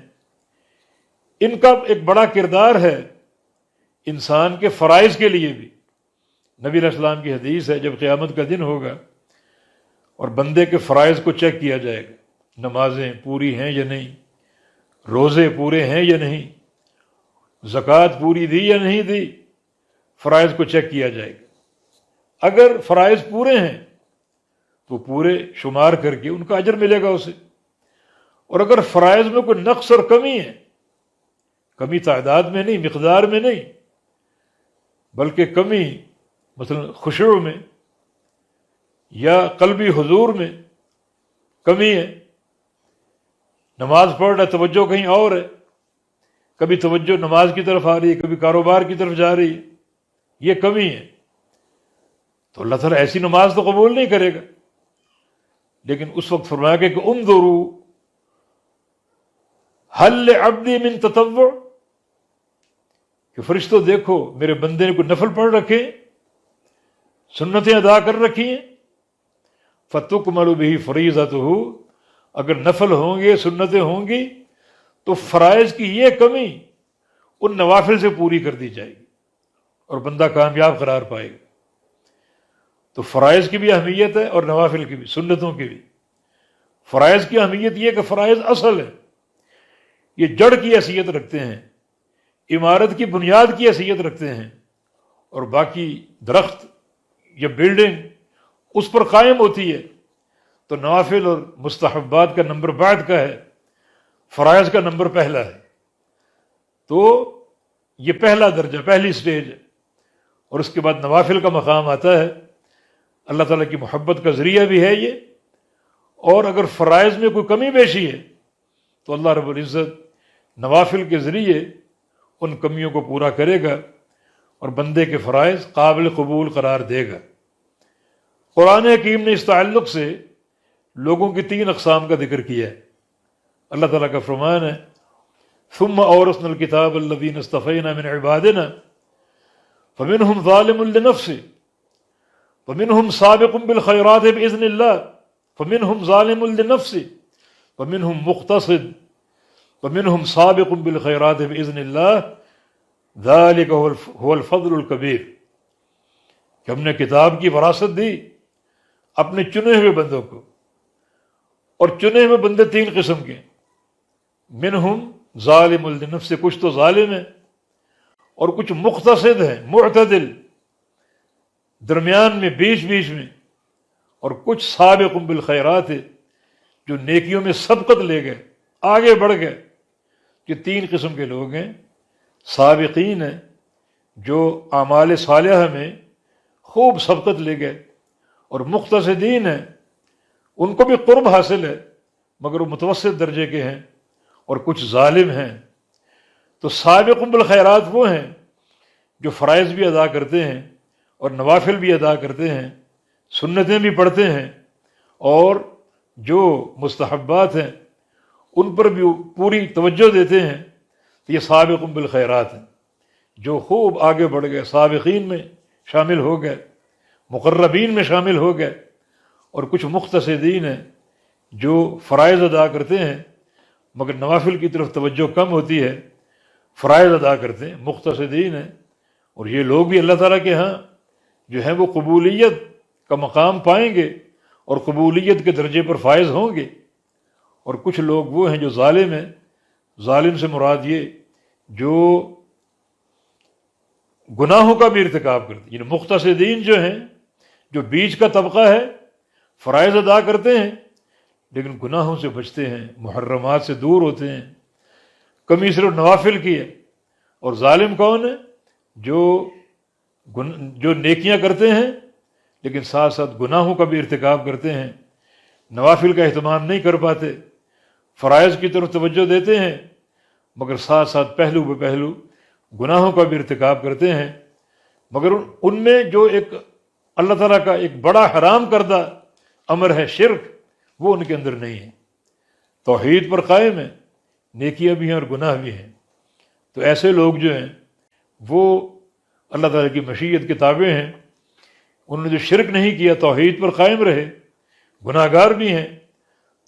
ان کا ایک بڑا کردار ہے انسان کے فرائض کے لیے بھی۔ نبی علیہ السلام کی حدیث ہے جب قیامت کا دن ہوگا اور بندے کے فرائض کو چیک کیا جائے گا، نمازیں پوری ہیں یا نہیں، روزے پورے ہیں یا نہیں، زکوٰۃ پوری دی یا نہیں دی، فرائض کو چیک کیا جائے گا۔ اگر فرائض پورے ہیں تو پورے شمار کر کے ان کا اجر ملے گا اسے، اور اگر فرائض میں کوئی نقص اور کمی ہے، کمی تعداد میں نہیں، مقدار میں نہیں، بلکہ کمی مثلا خشوع میں یا قلبی حضور میں کمی ہے، نماز پڑھ رہا ہے توجہ کہیں اور ہے، کبھی توجہ نماز کی طرف آ رہی ہے، کبھی کاروبار کی طرف جا رہی ہے، یہ کمی ہے، تو اللہ تعالیٰ ایسی نماز تو قبول نہیں کرے گا۔ لیکن اس وقت فرمایا کہ انظروا هل لعبدی من تطوع، کہ فرشتوں دیکھو میرے بندے نے کوئی نفل پڑھ رکھے، سنتیں ادا کر رکھی ہیں، فَتُكْمَلُ بِهِ فَرِيضَتُهُ، اگر نفل ہوں گے، سنتیں ہوں گی تو فرائض کی یہ کمی ان نوافل سے پوری کر دی جائے گی اور بندہ کامیاب قرار پائے گا۔ تو فرائض کی بھی اہمیت ہے اور نوافل کی بھی، سنتوں کی بھی۔ فرائض کی اہمیت یہ کہ فرائض اصل ہے، یہ جڑ کی حیثیت رکھتے ہیں، عمارت کی بنیاد کی حیثیت رکھتے ہیں، اور باقی درخت یا بلڈنگ اس پر قائم ہوتی ہے۔ تو نوافل اور مستحبات کا نمبر بعد کا ہے، فرائض کا نمبر پہلا ہے۔ تو یہ پہلا درجہ، پہلی سٹیج ہے، اور اس کے بعد نوافل کا مقام آتا ہے۔ اللہ تعالیٰ کی محبت کا ذریعہ بھی ہے یہ، اور اگر فرائض میں کوئی کمی بیشی ہے تو اللہ رب العزت نوافل کے ذریعے ان کمیوں کو پورا کرے گا اور بندے کے فرائض قابل قبول قرار دے گا۔ قرآن حکیم نے اس تعلق سے لوگوں کی 3 اقسام کا ذکر کیا ہے۔ اللہ تعالیٰ کا فرمان ہے ثم اورثنا الکتاب الذین اصطفینا من عبادنا فمنهم ظالم لنفسه ومنهم سابق بالخيرات بإذن الله ومنهم ظالم لنفسه ومنهم مقتصد ومنهم سابق بالخيرات بإذن الله ذلك هو الفضل الكبير کہ ہم نے کتاب کی وراثت دی اپنے چنے ہوئے بندوں کو، اور چنے ہوئے بندے 3 قسم کے، منہم ظالم لنفسہ، کچھ تو ظالم ہیں اور کچھ مقتصد ہیں، معتدل، درمیان میں، بیچ میں، اور کچھ سابق بالخیرات ہے، جو نیکیوں میں سبقت لے گئے، آگے بڑھ گئے۔ یہ 3 قسم کے لوگ ہیں۔ سابقین ہیں جو اعمال صالحہ میں خوب سبقت لے گئے، اور مقتصدین ہیں ان کو بھی قرب حاصل ہے مگر وہ متوسط درجے کے ہیں، اور کچھ ظالم ہیں۔ تو سابق بالخیرات وہ ہیں جو فرائض بھی ادا کرتے ہیں اور نوافل بھی ادا کرتے ہیں، سنتیں بھی پڑھتے ہیں، اور جو مستحبات ہیں ان پر بھی پوری توجہ دیتے ہیں۔ تو یہ سابق بالخیرات ہیں جو خوب آگے بڑھ گئے، سابقین میں شامل ہو گئے، مقربین میں شامل ہو گئے۔ اور کچھ مقتصدین ہیں جو فرائض ادا کرتے ہیں مگر نوافل کی طرف توجہ کم ہوتی ہے، فرائض ادا کرتے ہیں، مقتصدین ہیں۔ اور یہ لوگ بھی اللہ تعالیٰ کے ہاں جو ہیں وہ قبولیت کا مقام پائیں گے اور قبولیت کے درجے پر فائز ہوں گے۔ اور کچھ لوگ وہ ہیں جو ظالم ہیں۔ ظالم سے مراد یہ جو گناہوں کا بھی ارتکاب کرتے ہیں، یعنی مقتصدین جو ہیں، جو بیچ کا طبقہ ہے، فرائض ادا کرتے ہیں لیکن گناہوں سے بچتے ہیں، محرمات سے دور ہوتے ہیں، کمی صرف نوافل کی ہے۔ اور ظالم کون ہے؟ جو نیکیاں کرتے ہیں لیکن ساتھ ساتھ گناہوں کا بھی ارتکاب کرتے ہیں، نوافل کا اہتمام نہیں کر پاتے، فرائض کی طرف توجہ دیتے ہیں مگر ساتھ ساتھ پہلو بہ پہلو گناہوں کا بھی ارتکاب کرتے ہیں، مگر ان میں جو ایک اللہ تعالیٰ کا ایک بڑا حرام کردہ امر ہے، شرک، وہ ان کے اندر نہیں ہے، توحید پر قائم ہے، نیکیاں بھی ہیں اور گناہ بھی ہیں۔ تو ایسے لوگ جو ہیں وہ اللہ تعالیٰ کی مشیت کے تابع ہیں، انہوں نے جو شرک نہیں کیا، توحید پر قائم رہے، گناہ گار بھی ہیں،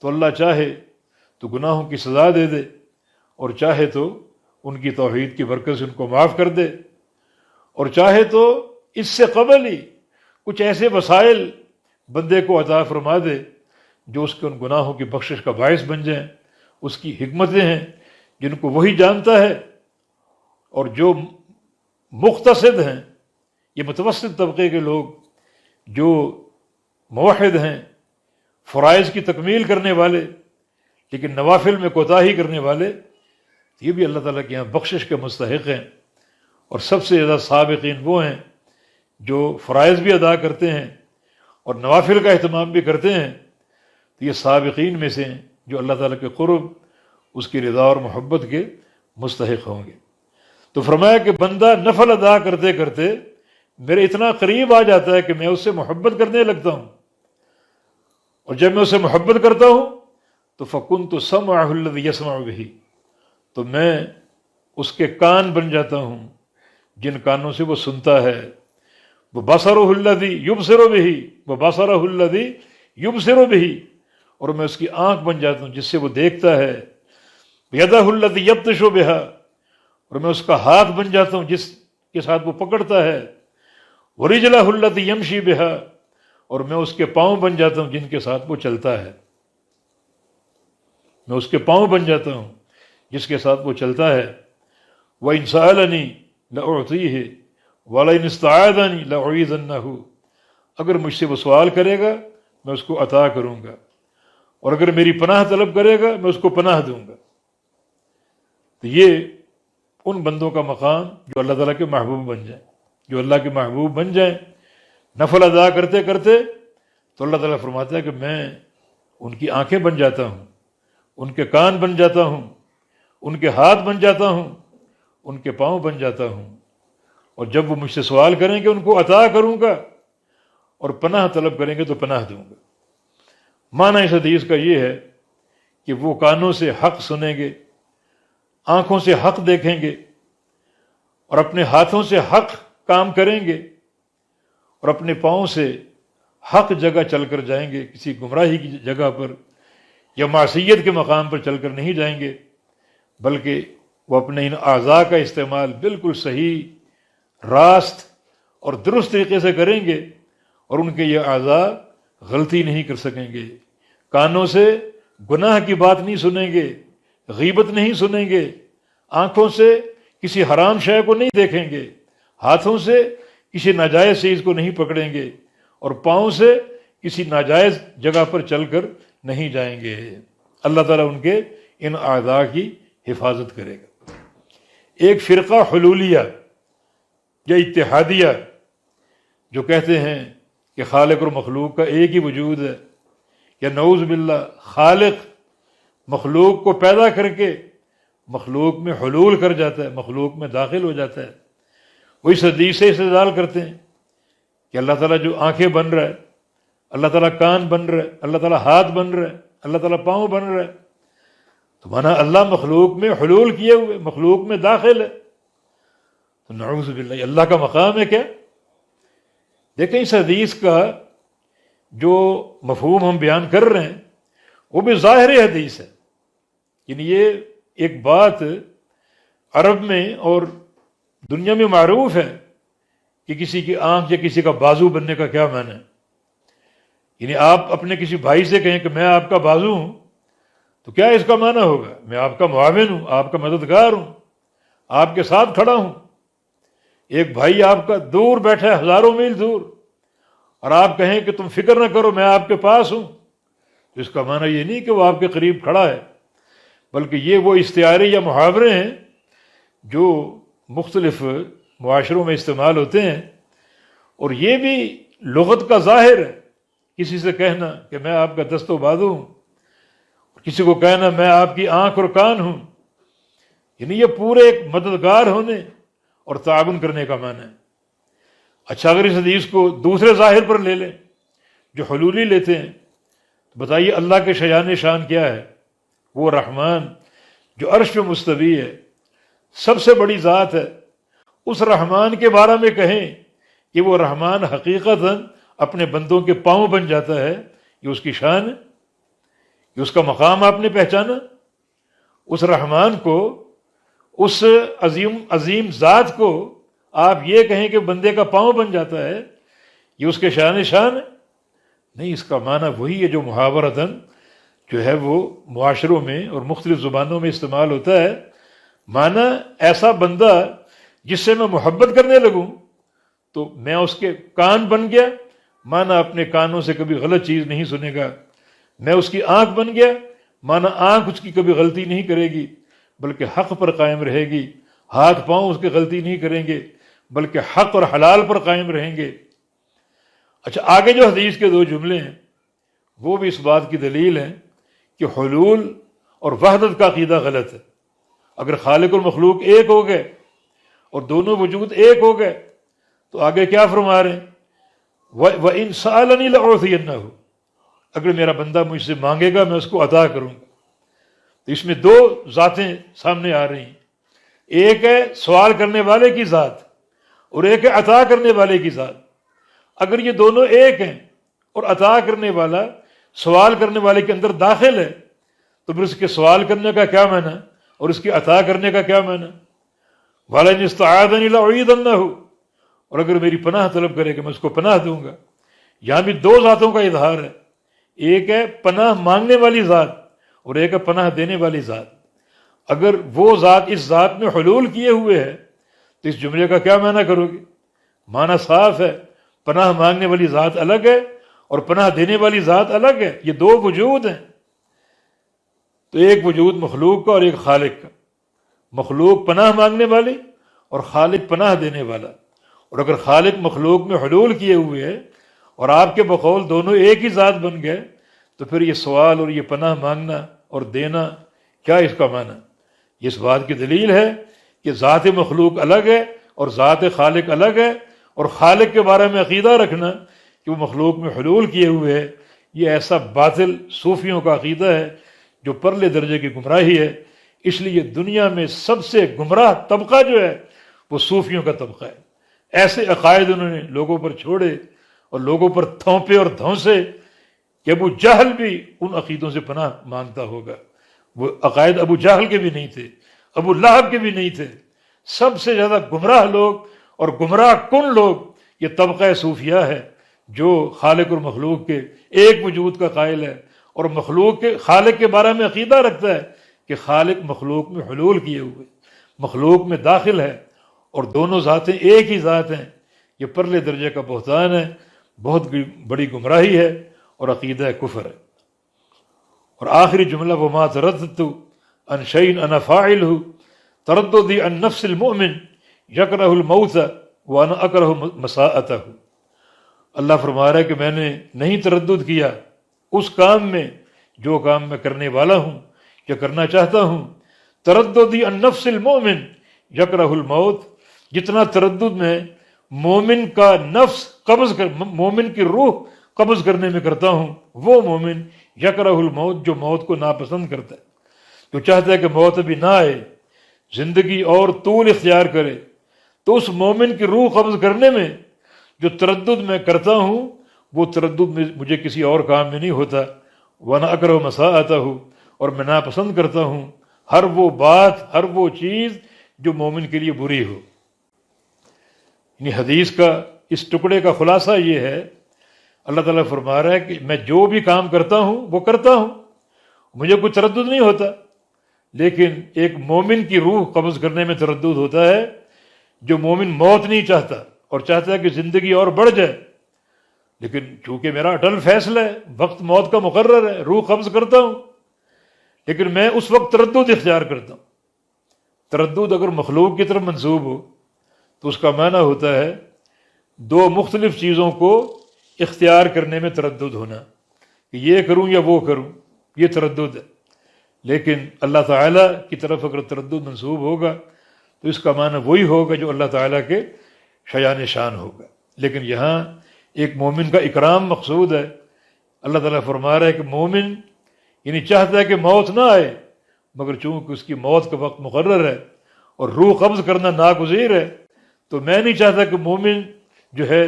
تو اللہ چاہے تو گناہوں کی سزا دے دے، اور چاہے تو ان کی توحید کی برکت سے ان کو معاف کر دے، اور چاہے تو اس سے قبل ہی کچھ ایسے وسائل بندے کو عطا فرما دے جو اس کے ان گناہوں کی بخشش کا باعث بن جائیں۔ اس کی حکمتیں ہیں جن کو وہی جانتا ہے۔ اور جو مقتصد ہیں، یہ متوسط طبقے کے لوگ جو موحد ہیں، فرائض کی تکمیل کرنے والے لیکن نوافل میں کوتاہی کرنے والے، یہ بھی اللہ تعالیٰ کے یہاں بخشش کے مستحق ہیں۔ اور سب سے زیادہ سابقین وہ ہیں جو فرائض بھی ادا کرتے ہیں اور نوافل کا اہتمام بھی کرتے ہیں، تو یہ سابقین میں سے ہیں جو اللہ تعالیٰ کے قرب، اس کی رضا اور محبت کے مستحق ہوں گے۔ تو فرمایا کہ بندہ نفل ادا کرتے کرتے میرے اتنا قریب آ جاتا ہے کہ میں اس سے محبت کرنے لگتا ہوں، اور جب میں اسے محبت کرتا ہوں تو فَكُنْتُ سَمْعَهُ الَّذِي يَسْمَعُ بِهِ، تو میں اس کے کان بن جاتا ہوں جن کانوں سے وہ سنتا ہے، وَبَصَرُهُ الَّذِي يُبْصِرُ بِهِ وَبَصَرَهُ الَّذِي يُبْصِرُ بِهِ، اور میں اس کی آنکھ بن جاتا ہوں جس سے وہ دیکھتا ہے، وَيَدَهُ الَّذِي يَبْطِشُ بِهَا، اور میں اس کا ہاتھ بن جاتا ہوں جس کے ساتھ وہ پکڑتا ہے، وَرِجْلَهُ الَّتِي يَمْشِي بِهَا، اور میں اس کے پاؤں بن جاتا ہوں جن کے ساتھ وہ چلتا ہے، میں اس کے پاؤں بن جاتا ہوں جس کے ساتھ وہ چلتا ہے۔ وَإِنْ سَأَلَنِي لَأُعْطِيهِ وَلَئِنِ اسْتَعَاذَنِي لَأُعِيذَنَّهُ، اگر مجھ سے وہ سوال کرے گا میں اس کو عطا کروں گا، اور اگر میری پناہ طلب کرے گا میں اس کو پناہ دوں گا۔ تو یہ ان بندوں کا مقام جو اللہ تعالیٰ کے محبوب بن جائیں، جو اللہ کے محبوب بن جائیں نفل ادا کرتے کرتے، تو اللہ تعالیٰ فرماتا ہے کہ میں ان کی آنکھیں بن جاتا ہوں، ان کے کان بن جاتا ہوں، ان کے ہاتھ بن جاتا ہوں، ان کے پاؤں بن جاتا ہوں، اور جب وہ مجھ سے سوال کریں گے ان کو عطا کروں گا، اور پناہ طلب کریں گے تو پناہ دوں گا۔ معنی اس حدیث کا یہ ہے کہ وہ کانوں سے حق سنیں گے، آنکھوں سے حق دیکھیں گے، اور اپنے ہاتھوں سے حق کام کریں گے، اور اپنے پاؤں سے حق جگہ چل کر جائیں گے، کسی گمراہی کی جگہ پر یا معصیت کے مقام پر چل کر نہیں جائیں گے، بلکہ وہ اپنے ان اعضاء کا استعمال بالکل صحیح، راست اور درست طریقے سے کریں گے، اور ان کے یہ اعضاء غلطی نہیں کر سکیں گے۔ کانوں سے گناہ کی بات نہیں سنیں گے، غیبت نہیں سنیں گے، آنکھوں سے کسی حرام شے کو نہیں دیکھیں گے، ہاتھوں سے کسی ناجائز چیز کو نہیں پکڑیں گے، اور پاؤں سے کسی ناجائز جگہ پر چل کر نہیں جائیں گے۔ اللہ تعالیٰ ان کے ان اعضاء کی حفاظت کرے گا۔ ایک فرقہ حلولیہ یا اتحادیہ جو کہتے ہیں کہ خالق اور مخلوق کا ایک ہی وجود ہے، یا نعوذ باللہ خالق مخلوق کو پیدا کر کے مخلوق میں حلول کر جاتا ہے، مخلوق میں داخل ہو جاتا ہے، وہ اس حدیث سے استدلال کرتے ہیں کہ اللہ تعالیٰ جو آنکھیں بن رہا ہے، اللہ تعالیٰ کان بن رہا ہے، اللہ تعالیٰ ہاتھ بن رہا ہے، اللہ تعالیٰ پاؤں بن رہا ہے، تو مانا اللہ مخلوق میں حلول کیے ہوئے، مخلوق میں داخل ہے، تو نعوذ باللہ اللہ کا مقام ہے کیا؟ دیکھیں اس حدیث کا جو مفہوم ہم بیان کر رہے ہیں وہ بھی ظاہر حدیث ہے، یعنی یہ ایک بات عرب میں اور دنیا میں معروف ہے کہ کسی کی آنکھ یا کسی کا بازو بننے کا کیا معنی ہے۔ یعنی آپ اپنے کسی بھائی سے کہیں کہ میں آپ کا بازو ہوں، تو کیا اس کا معنی ہوگا؟ میں آپ کا معاون ہوں، آپ کا مددگار ہوں، آپ کے ساتھ کھڑا ہوں۔ ایک بھائی آپ کا دور بیٹھا ہے، ہزاروں میل دور، اور آپ کہیں کہ تم فکر نہ کرو میں آپ کے پاس ہوں، تو اس کا معنی یہ نہیں کہ وہ آپ کے قریب کھڑا ہے، بلکہ یہ وہ استعارے یا محاورے ہیں جو مختلف معاشروں میں استعمال ہوتے ہیں، اور یہ بھی لغت کا ظاہر ہے۔ کسی سے کہنا کہ میں آپ کا دست و بازو ہوں، کسی کو کہنا میں آپ کی آنکھ اور کان ہوں، یعنی یہ پورے ایک مددگار ہونے اور تعاون کرنے کا معنی ہے۔ اچھا، اگر اس حدیث کو دوسرے ظاہر پر لے لیں جو حلولی لیتے ہیں، تو بتائیے اللہ کے شیان شان کیا ہے؟ وہ رحمان جو عرش پہ مستوی ہے، سب سے بڑی ذات ہے، اس رحمان کے بارے میں کہیں کہ وہ رحمان حقیقتاً اپنے بندوں کے پاؤں بن جاتا ہے، یہ اس کی شان ہے، یہ اس کا مقام آپ نے پہچانا۔ اس رحمان کو، اس عظیم ذات کو آپ یہ کہیں کہ بندے کا پاؤں بن جاتا ہے، یہ اس کے شان ہے؟ نہیں، اس کا معنی وہی ہے جو محاورتاً جو ہے وہ معاشروں میں اور مختلف زبانوں میں استعمال ہوتا ہے۔ معنی ایسا بندہ جس سے میں محبت کرنے لگوں تو میں اس کے کان بن گیا، معنی اپنے کانوں سے کبھی غلط چیز نہیں سنے گا۔ میں اس کی آنکھ بن گیا، معنی آنکھ اس کی کبھی غلطی نہیں کرے گی بلکہ حق پر قائم رہے گی۔ ہاتھ پاؤں اس کی غلطی نہیں کریں گے بلکہ حق اور حلال پر قائم رہیں گے۔ اچھا، آگے جو حدیث کے 2 جملے ہیں وہ بھی اس بات کی دلیل ہیں کہ حلول اور وحدت کا عقیدہ غلط ہے۔ اگر خالق اور مخلوق ایک ہو گئے اور دونوں وجود ایک ہو گئے تو آگے کیا فرما رہے ہیں؟ وَإِن سَأَلَنِي لَأُعْطِيَنَّهُ، اگر میرا بندہ مجھ سے مانگے گا میں اس کو عطا کروں گا۔ تو اس میں 2 ذاتیں سامنے آ رہی ہیں، ایک ہے سوال کرنے والے کی ذات اور ایک ہے عطا کرنے والے کی ذات۔ اگر یہ دونوں ایک ہیں اور عطا کرنے والا سوال کرنے والے کے اندر داخل ہے تو پھر اس کے سوال کرنے کا کیا معنی اور اس کی عطا کرنے کا کیا معنی؟ وَلَئِنِ اسْتَعَاذَنِي لَأُعِيذَنَّهُ، اور اگر میری پناہ طلب کرے کہ میں اس کو پناہ دوں گا۔ یہاں بھی 2 ذاتوں کا اظہار ہے، ایک ہے پناہ مانگنے والی ذات اور ایک ہے پناہ دینے والی ذات۔ اگر وہ ذات اس ذات میں حلول کیے ہوئے ہے تو اس جملے کا کیا معنی کرو گے؟ معنی صاف ہے، پناہ مانگنے والی ذات الگ ہے اور پناہ دینے والی ذات الگ ہے، یہ 2 وجود ہیں۔ تو ایک وجود مخلوق کا اور ایک خالق کا، مخلوق پناہ مانگنے والی اور خالق پناہ دینے والا۔ اور اگر خالق مخلوق میں حلول کیے ہوئے ہے اور آپ کے بقول دونوں ایک ہی ذات بن گئے تو پھر یہ سوال اور یہ پناہ مانگنا اور دینا، کیا اس کا معنی؟ اس بات کی دلیل ہے کہ ذات مخلوق الگ ہے اور ذات خالق الگ ہے، اور خالق کے بارے میں عقیدہ رکھنا کہ وہ مخلوق میں حلول کیے ہوئے ہے، یہ ایسا باطل صوفیوں کا عقیدہ ہے جو پرلے درجے کی گمراہی ہے۔ اس لیے دنیا میں سب سے گمراہ طبقہ جو ہے وہ صوفیوں کا طبقہ ہے۔ ایسے عقائد انہوں نے لوگوں پر چھوڑے اور لوگوں پر تھونپے اور دھونسے کہ ابو جہل بھی ان عقیدوں سے پناہ مانگتا ہوگا۔ وہ عقائد ابو جہل کے بھی نہیں تھے، ابو لہب کے بھی نہیں تھے۔ سب سے زیادہ گمراہ لوگ اور گمراہ کن لوگ یہ طبقہ صوفیہ ہے جو خالق اور مخلوق کے ایک وجود کا قائل ہے، اور مخلوق کے خالق کے بارے میں عقیدہ رکھتا ہے کہ خالق مخلوق میں حلول کیے ہوئے، مخلوق میں داخل ہے، اور دونوں ذاتیں ایک ہی ذات ہیں۔ یہ پرلے درجے کا بہتان ہے، بہت بڑی گمراہی ہے اور عقیدہ کفر ہے۔ اور آخری جملہ وما ترددت عن شيء انا فاعله ترددي عن نفس المؤمن يكره الموت وانا اكره مساءته۔ اللہ فرما رہا ہے کہ میں نے نہیں تردد کیا اس کام میں جو کام میں کرنے والا ہوں یا کرنا چاہتا ہوں۔ ترددی عن نفس المؤمن یکرہ الموت، جتنا تردد میں مومن کا نفس قبض کر، مومن کی روح قبض کرنے میں کرتا ہوں، وہ مومن یکرہ الموت جو موت کو ناپسند کرتا ہے، جو چاہتا ہے کہ موت ابھی نہ آئے، زندگی اور طول اختیار کرے، تو اس مومن کی روح قبض کرنے میں جو تردد میں کرتا ہوں وہ تردد میں مجھے کسی اور کام میں نہیں ہوتا۔ وَأَنَا أَكْرَهُ مَسَاءَتَهُ، اور میں ناپسند کرتا ہوں ہر وہ بات، ہر وہ چیز جو مومن کے لیے بری ہو۔ یعنی حدیث کا اس ٹکڑے کا خلاصہ یہ ہے، اللہ تعالیٰ فرما رہا ہے کہ میں جو بھی کام کرتا ہوں وہ کرتا ہوں، مجھے کوئی تردد نہیں ہوتا، لیکن ایک مومن کی روح قبض کرنے میں تردد ہوتا ہے۔ جو مومن موت نہیں چاہتا اور چاہتا ہے کہ زندگی اور بڑھ جائے، لیکن چونکہ میرا اٹل فیصلہ ہے، وقت موت کا مقرر ہے، روح قبض کرتا ہوں، لیکن میں اس وقت تردد اختیار کرتا ہوں۔ تردد اگر مخلوق کی طرف منسوب ہو تو اس کا معنی ہوتا ہے دو مختلف چیزوں کو اختیار کرنے میں تردد ہونا، کہ یہ کروں یا وہ کروں، یہ تردد ہے۔ لیکن اللہ تعالیٰ کی طرف اگر تردد منسوب ہوگا تو اس کا معنی وہی ہوگا جو اللہ تعالیٰ کے شایان شان ہوگا۔ لیکن یہاں ایک مومن کا اکرام مقصود ہے۔ اللہ تعالیٰ فرما رہا ہے کہ مومن یعنی چاہتا ہے کہ موت نہ آئے، مگر چونکہ اس کی موت کا وقت مقرر ہے اور روح قبض کرنا ناگزیر ہے، تو میں نہیں چاہتا کہ مومن جو ہے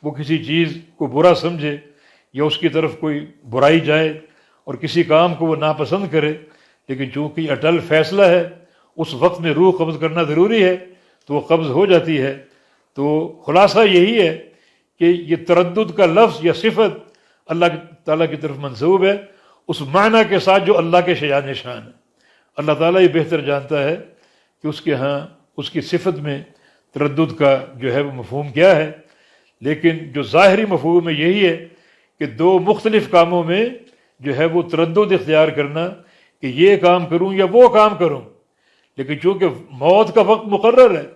وہ کسی چیز کو برا سمجھے یا اس کی طرف کوئی برائی جائے اور کسی کام کو وہ ناپسند کرے، لیکن چونکہ یہ اٹل فیصلہ ہے، اس وقت میں روح قبض کرنا ضروری ہے تو وہ قبض ہو جاتی ہے۔ تو خلاصہ یہی ہے کہ یہ تردد کا لفظ یا صفت اللہ تعالیٰ کی طرف منسوب ہے اس معنی کے ساتھ جو اللہ کے شایان شان ہے۔ اللہ تعالیٰ یہ بہتر جانتا ہے کہ اس کے ہاں اس کی صفت میں تردد کا جو ہے وہ مفہوم کیا ہے، لیکن جو ظاہری مفہوم ہے یہی ہے کہ دو مختلف کاموں میں جو ہے وہ تردد اختیار کرنا کہ یہ کام کروں یا وہ کام کروں، لیکن چونکہ موت کا وقت مقرر ہے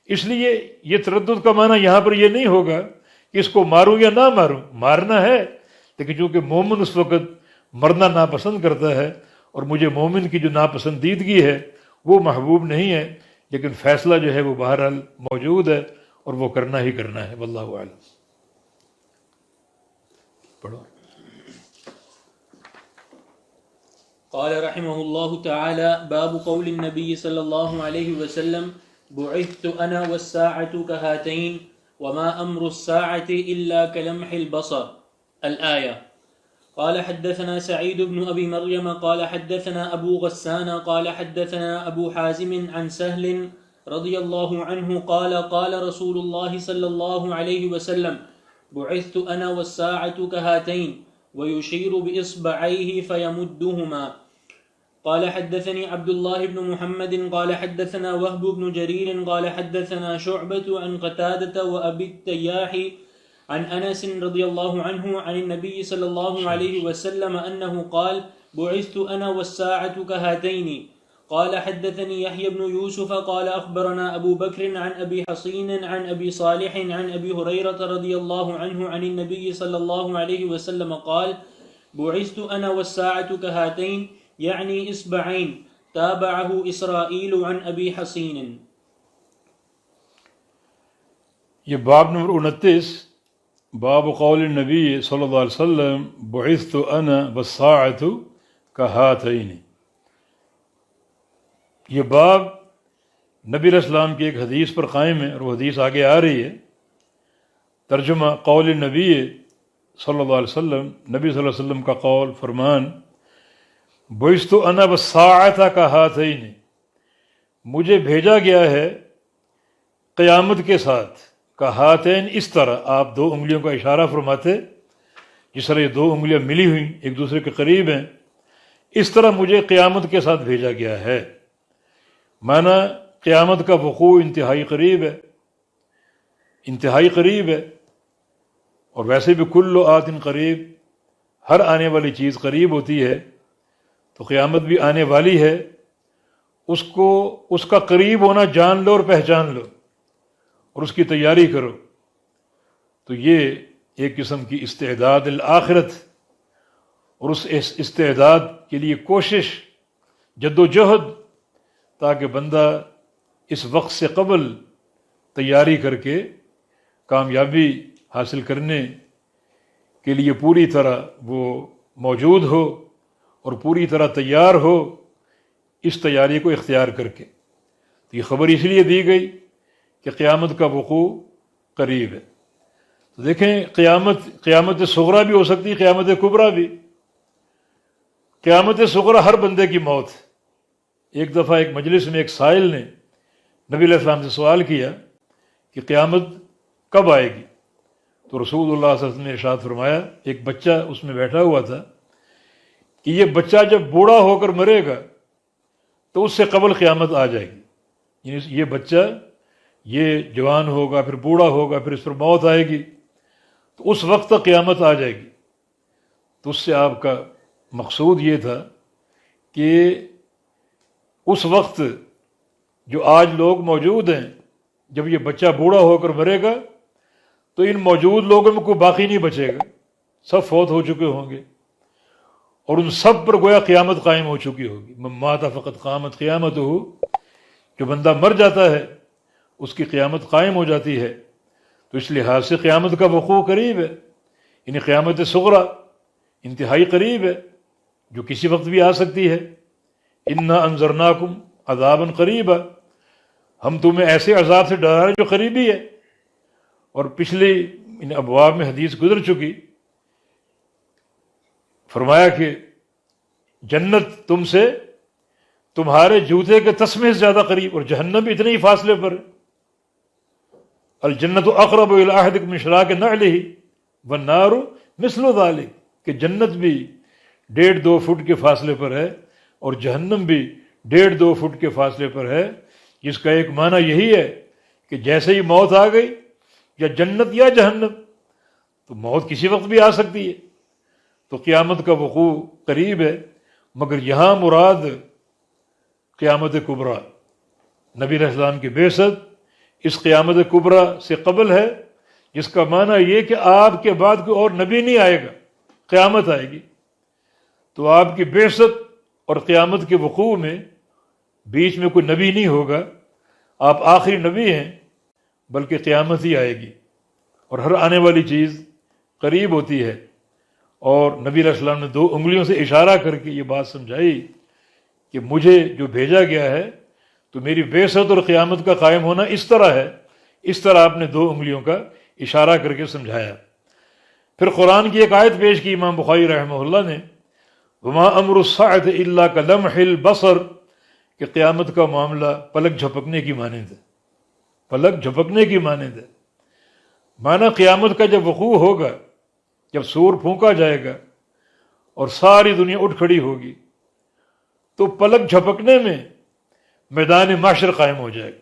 اس لیے یہ تردد کا معنی یہاں پر یہ نہیں ہوگا کہ اس کو ماروں یا نہ ماروں، مارنا ہے، لیکن چونکہ مومن اس وقت مرنا ناپسند کرتا ہے اور مجھے مومن کی جو ناپسندیدگی ہے وہ محبوب نہیں ہے، لیکن فیصلہ جو ہے وہ بہرحال موجود ہے اور وہ کرنا ہی کرنا ہے۔ واللہ اعلم۔ پڑھو۔ قال رحمه الله تعالى باب قول النبي صلى الله عليه وسلم بعثت أنا والساعة كهاتين وما أمر الساعة إلا كلمح البصر الآية. قال حدثنا سعيد بن أبي مريم قال حدثنا أبو غسان قال حدثنا أبو حازم عن سهل رضي الله عنه قال قال رسول الله صلى الله عليه وسلم بعثت أنا والساعة كهاتين ويشير بإصبعيه فيمدهما. قال حدثني عبد الله بن محمد قال حدثنا وهب بن جرير قال حدثنا شعبة عن قتادة وأبي التياح عن أنس رضي الله عنه عن النبي صلى الله عليه وسلم أنه قال بعثت أنا والساعة كهاتين. قال حدثني يحيى بن يوسف قال أخبرنا أبو بكر عن أبي حصين عن أبي صالح عن أبي هريرة رضي الله عنه عن النبي صلى الله عليه وسلم قال بعثت أنا والساعة كهاتين يعني إصبعين تابعه إسرائيل عن أبي حصين. یہ باب نمبر 29، باب قول النبی صلی اللہ علیہ وسلم بعثت انا والساعۃ کہاتین۔ یہ باب نبی علیہ السلام کی ایک حدیث پر قائم ہے، اور وہ حدیث آگے آ رہی ہے۔ ترجمہ قول نبی صلی اللہ علیہ وسلم، نبی صلی اللہ علیہ وسلم کا قول فرمان، بعثت انا والساعۃ کہاتین، مجھے بھیجا گیا ہے قیامت کے ساتھ، کہاتین اس طرح، آپ دو انگلیوں کا اشارہ فرماتے، جس طرح یہ دو انگلیاں ملی ہوئیں ایک دوسرے کے قریب ہیں، اس طرح مجھے قیامت کے ساتھ بھیجا گیا ہے۔ معنی قیامت کا وقوع انتہائی قریب ہے، انتہائی قریب ہے، اور ویسے بھی کل آت قریب، ہر آنے والی چیز قریب ہوتی ہے، تو قیامت بھی آنے والی ہے، اس کا قریب ہونا جان لو اور پہچان لو، اور اس کی تیاری کرو۔ تو یہ ایک قسم کی استعداد الآخرت، اور اس استعداد کے لیے کوشش، جد و جہد، تاکہ بندہ اس وقت سے قبل تیاری کر کے کامیابی حاصل کرنے کے لیے پوری طرح وہ موجود ہو اور پوری طرح تیار ہو، اس تیاری کو اختیار کر کے۔ تو یہ خبر اس لیے دی گئی کہ قیامت کا وقوع قریب ہے۔ تو دیکھیں، قیامت صغریٰ بھی ہو سکتی ہے، قیامت کبریٰ بھی۔ قیامت صغریٰ ہر بندے کی موت۔ ایک دفعہ ایک مجلس میں ایک سائل نے نبی علیہ السلام سے سوال کیا کہ قیامت کب آئے گی؟ تو رسول اللہ صلی اللہ علیہ وسلم نے ارشاد فرمایا، ایک بچہ اس میں بیٹھا ہوا تھا، کہ یہ بچہ جب بوڑھا ہو کر مرے گا تو اس سے قبل قیامت آ جائے گی۔ یعنی یہ بچہ، یہ جوان ہوگا، پھر بوڑھا ہوگا، پھر اس پر موت آئے گی، تو اس وقت تک قیامت آ جائے گی۔ تو اس سے آپ کا مقصود یہ تھا کہ اس وقت جو آج لوگ موجود ہیں، جب یہ بچہ بوڑھا ہو کر مرے گا تو ان موجود لوگوں میں کوئی باقی نہیں بچے گا، سب فوت ہو چکے ہوں گے، اور ان سب پر گویا قیامت قائم ہو چکی ہوگی۔ من مات فقط قامت قیامتہ، جو بندہ مر جاتا ہے اس کی قیامت قائم ہو جاتی ہے۔ تو اس لحاظ سے قیامت کا وقوع قریب ہے، یعنی قیامت صغریٰ انتہائی قریب ہے، جو کسی وقت بھی آ سکتی ہے۔ انا انذرناکم عذابا قریبا، ہم تمہیں ایسے عذاب سے ڈرا رہے جو قریبی ہے۔ اور پچھلی ان ابواب میں حدیث گزر چکی، فرمایا کہ جنت تم سے تمہارے جوتے کے تسمے سے زیادہ قریب، اور جہنم بھی اتنے ہی فاصلے پر ہے۔ الجنت اقرب الی احدکم من شراک نعلہ والنار مثل ذلک، کہ جنت بھی 1.5-2 فٹ کے فاصلے پر ہے، اور جہنم بھی 1.5-2 فٹ کے فاصلے پر ہے، جس کا ایک معنی یہی ہے کہ جیسے ہی موت آ گئی، یا جنت یا جہنم، تو موت کسی وقت بھی آ سکتی ہے۔ تو قیامت کا وقوع قریب ہے، مگر یہاں مراد قیامت کبریٰ، نبی علیہ السلام کی بعثت اس قیامت کبریٰ سے قبل ہے، جس کا معنی یہ کہ آپ کے بعد کوئی اور نبی نہیں آئے گا، قیامت آئے گی۔ تو آپ کی بعثت اور قیامت کے وقوع میں بیچ میں کوئی نبی نہیں ہوگا، آپ آخری نبی ہیں، بلکہ قیامت ہی آئے گی، اور ہر آنے والی چیز قریب ہوتی ہے۔ اور نبی علیہ السلام نے 2 انگلیوں سے اشارہ کر کے یہ بات سمجھائی کہ مجھے جو بھیجا گیا ہے تو میری بعثت اور قیامت کا قائم ہونا اس طرح ہے۔ اس طرح آپ نے 2 انگلیوں کا اشارہ کر کے سمجھایا۔ پھر قرآن کی ایک آیت پیش کی امام بخاری رحمہ اللہ نے، وما امر الساعۃ الا کلمح البصر، کہ قیامت کا معاملہ پلک جھپکنے کی مانند ہے، پلک جھپکنے کی مانند ہے۔ معنی قیامت کا جب وقوع ہوگا، جب سور پھونکا جائے گا اور ساری دنیا اٹھ کھڑی ہوگی، تو پلک جھپکنے میں میدان محشر قائم ہو جائے گا۔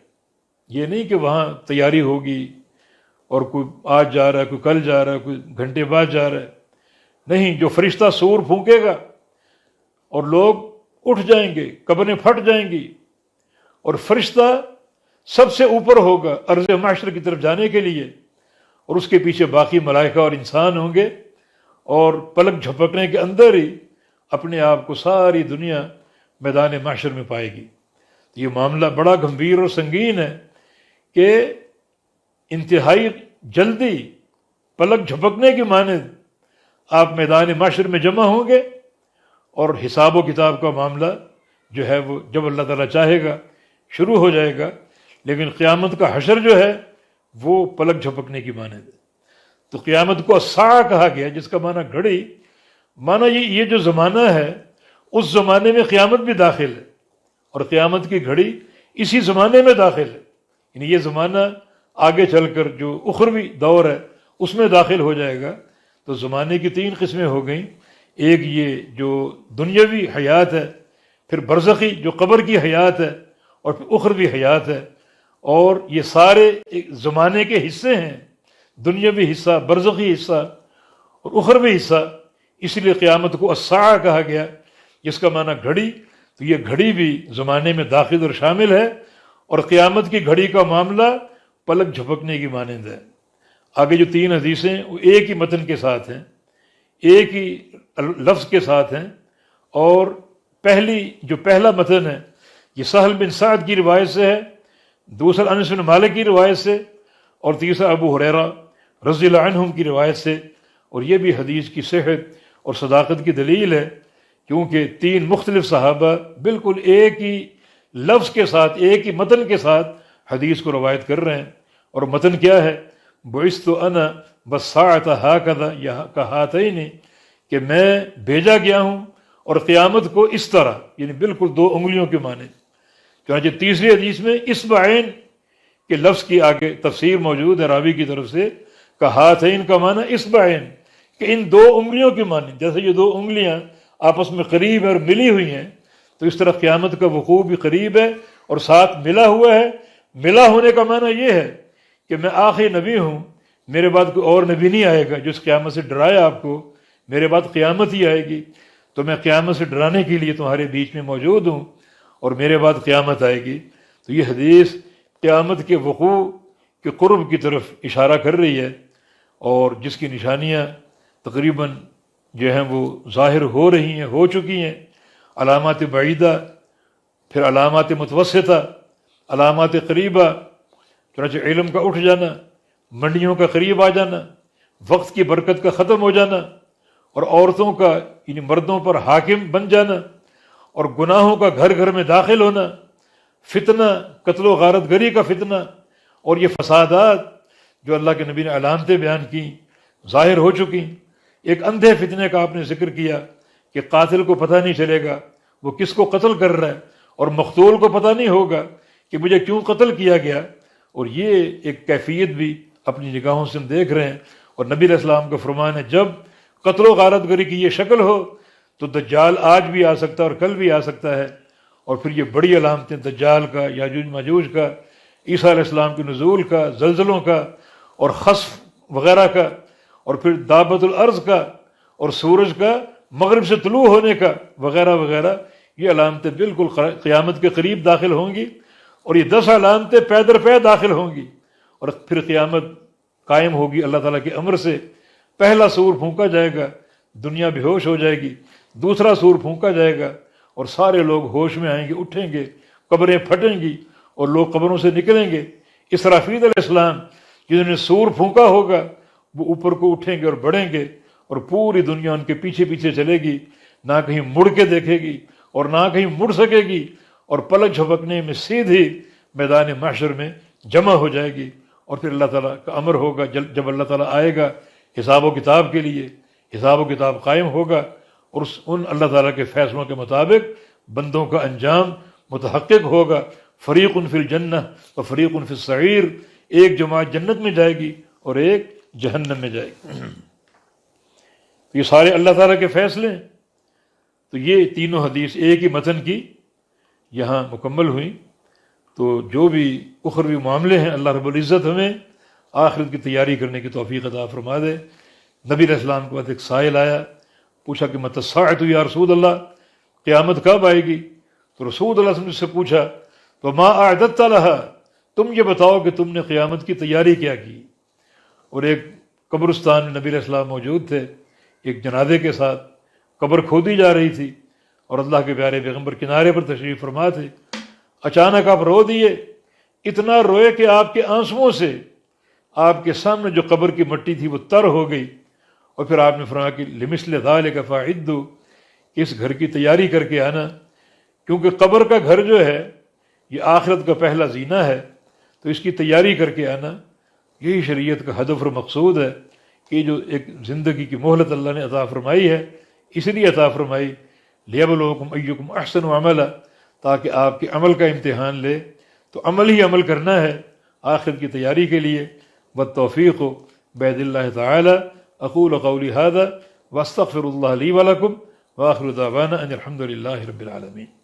یہ نہیں کہ وہاں تیاری ہوگی اور کوئی آج جا رہا ہے، کوئی کل جا رہا ہے، کوئی گھنٹے بعد جا رہا ہے، نہیں، جو فرشتہ سور پھونکے گا اور لوگ اٹھ جائیں گے، قبریں پھٹ جائیں گی، اور فرشتہ سب سے اوپر ہوگا عرض محشر کی طرف جانے کے لیے، اور اس کے پیچھے باقی ملائکہ اور انسان ہوں گے، اور پلک جھپکنے کے اندر ہی اپنے آپ کو ساری دنیا میدان محشر میں پائے گی۔ تو یہ معاملہ بڑا گمبھیر اور سنگین ہے کہ انتہائی جلدی پلک جھپکنے کی مانند آپ میدان محشر میں جمع ہوں گے، اور حساب و کتاب کا معاملہ جو ہے وہ جب اللہ تعالیٰ چاہے گا شروع ہو جائے گا، لیکن قیامت کا حشر جو ہے وہ پلک جھپکنے کی مانند ہے۔ تو قیامت کو الساعہ کہا گیا، جس کا معنی گھڑی، معنی یہ جو زمانہ ہے اس زمانے میں قیامت بھی داخل ہے، اور قیامت کی گھڑی اسی زمانے میں داخل ہے، یعنی یہ زمانہ آگے چل کر جو اخروی دور ہے اس میں داخل ہو جائے گا۔ تو زمانے کی 3 قسمیں ہو گئیں، ایک یہ جو دنیاوی حیات ہے، پھر برزخی جو قبر کی حیات ہے، اور پھر اخروی حیات ہے، اور یہ سارے ایک زمانے کے حصے ہیں، دنیاوی حصہ، برزخی حصہ اور اخروی حصہ، اس لیے قیامت کو الساعہ کہا گیا، جس کا معنی گھڑی۔ تو یہ گھڑی بھی زمانے میں داخل اور شامل ہے، اور قیامت کی گھڑی کا معاملہ پلک جھپکنے کی مانند ہے۔ آگے جو 3 حدیثیں وہ ایک ہی متن کے ساتھ ہیں، ایک ہی لفظ کے ساتھ ہیں، اور پہلا متن ہے یہ سہل بن سعد کی روایت سے ہے، دوسرا انس بن مالک کی روایت سے، اور تیسرا ابو ہریرہ رضی اللہ عنہم کی روایت سے۔ اور یہ بھی حدیث کی صحت اور صداقت کی دلیل ہے، کیونکہ 3 مختلف صحابہ بالکل ایک ہی لفظ کے ساتھ، ایک ہی متن کے ساتھ حدیث کو روایت کر رہے ہیں۔ اور متن کیا ہے؟ بعثت انا بالساعۃ ہکذا کہاتین، کہ میں بھیجا گیا ہوں اور قیامت کو اس طرح، یعنی بالکل 2 انگلیوں کے معنی۔ چنانچہ تیسری حدیث میں اصبعین کے لفظ کی آگے تفسیر موجود ہے راوی کی طرف سے، کہاتین کا معنی اصبعین، کہ ان 2 انگلیوں کے معنی، جیسے یہ 2 انگلیاں آپس میں قریب اور ملی ہوئی ہیں، تو اس طرح قیامت کا وقوع بھی قریب ہے اور ساتھ ملا ہوا ہے۔ ملا ہونے کا معنی یہ ہے کہ میں آخری نبی ہوں، میرے بعد کوئی اور نبی نہیں آئے گا جو اس قیامت سے ڈرائے آپ کو، میرے بعد قیامت ہی آئے گی، تو میں قیامت سے ڈرانے کے لیے تمہارے بیچ میں موجود ہوں، اور میرے بعد قیامت آئے گی۔ تو یہ حدیث قیامت کے وقوع کے قرب کی طرف اشارہ کر رہی ہے، اور جس کی نشانیاں تقریباً جو ہیں وہ ظاہر ہو رہی ہیں، ہو چکی ہیں، علامات بعیدہ، پھر علامات متوسطہ، علامات قریبہ۔ چنانچہ علم کا اٹھ جانا، منڈیوں کا قریب آ جانا، وقت کی برکت کا ختم ہو جانا، اور عورتوں کا یعنی مردوں پر حاکم بن جانا، اور گناہوں کا گھر گھر میں داخل ہونا، فتنہ، قتل و غارت گری کا فتنہ، اور یہ فسادات جو اللہ کے نبی نے علامتیں بیان کی ظاہر ہو چکی۔ ایک اندھے فتنے کا آپ نے ذکر کیا کہ قاتل کو پتہ نہیں چلے گا وہ کس کو قتل کر رہا ہے، اور مقتول کو پتہ نہیں ہوگا کہ مجھے کیوں قتل کیا گیا، اور یہ ایک کیفیت بھی اپنی نگاہوں سے ہم دیکھ رہے ہیں۔ اور نبی علیہ السلام کا فرمان ہے جب قتل و غارت گری کی یہ شکل ہو تو دجال آج بھی آ سکتا ہے اور کل بھی آ سکتا ہے۔ اور پھر یہ بڑی علامتیں دجال کا، یاجوج ماجوج کا، عیسیٰ علیہ السلام کے نزول کا، زلزلوں کا، اور خسف وغیرہ کا، اور پھر دابت الارض کا، اور سورج کا مغرب سے طلوع ہونے کا، وغیرہ وغیرہ، یہ علامتیں بالکل قیامت کے قریب داخل ہوں گی، اور یہ 10 علامتیں پے در پے داخل ہوں گی، اور پھر قیامت قائم ہوگی اللہ تعالیٰ کے امر سے۔ پہلا سور پھونکا جائے گا، دنیا بے ہوش ہو جائے گی، دوسرا سور پھونکا جائے گا، اور سارے لوگ ہوش میں آئیں گے، اٹھیں گے، قبریں پھٹیں گی، اور لوگ قبروں سے نکلیں گے۔ اسرافیل علیہ السلام جنہوں نے سور پھونکا ہوگا وہ اوپر کو اٹھیں گے اور بڑھیں گے، اور پوری دنیا ان کے پیچھے پیچھے چلے گی، نہ کہیں مڑ کے دیکھے گی اور نہ کہیں مڑ سکے گی، اور پلک جھپکنے میں سیدھی میدان محشر میں جمع ہو جائے گی۔ اور پھر اللہ تعالیٰ کا امر ہوگا، جب اللہ تعالیٰ آئے گا حساب و کتاب کے لیے، حساب و کتاب قائم ہوگا، اور ان اللہ تعالیٰ کے فیصلوں کے مطابق بندوں کا انجام متحقق ہوگا۔ فریق فی الجنہ و فریق فی السعیر، ایک جماعت جنت میں جائے گی اور ایک جہنم میں جائے گی۔ یہ سارے اللہ تعالیٰ کے فیصلے ہیں۔ تو یہ تینوں حدیث ایک ہی متن کی یہاں مکمل ہوئی۔ تو جو بھی اخروی معاملے ہیں اللہ رب العزت ہمیں آخرت کی تیاری کرنے کی توفیق عطا فرما دے۔ نبی علیہ السلام کے بعد ایک سائل آیا، پوچھا کہ متی الساعۃ یا رسول اللہ، قیامت کب آئے گی؟ تو رسول اللہ صلی اللہ علیہ وسلم سے پوچھا تو ما اعددت لہا، تم یہ بتاؤ کہ تم نے قیامت کی تیاری کیا کی۔ اور ایک قبرستان میں نبی علیہ السلام موجود تھے ایک جنازے کے ساتھ، قبر کھودی جا رہی تھی اور اللہ کے پیارے پیغمبر کنارے پر تشریف فرما تھے. اچانک آپ رو دیے، اتنا روئے کہ آپ کے آنسوؤں سے آپ کے سامنے جو قبر کی مٹی تھی وہ تر ہو گئی. اور پھر آپ نے فرمایا کہ لمثل ذالک فاعدوا، اس گھر کی تیاری کر کے آنا، کیونکہ قبر کا گھر جو ہے یہ آخرت کا پہلا زینہ ہے، تو اس کی تیاری کر کے آنا. یہی شریعت کا ہدف اور مقصود ہے کہ جو ایک زندگی کی مہلت اللہ نے عطا فرمائی ہے، اس لیے عطا فرمائی لیبلوکم ایکم احسن عملا، تاکہ آپ کے عمل کا امتحان لے. تو عمل ہی عمل کرنا ہے آخرت کی تیاری کے لیے. والتوفیق بید اللہ تعالی. اقول قولی ھذا واستغفر اللہ لی ولکم، وآخر دعوانا ان الحمد للہ رب العالمین.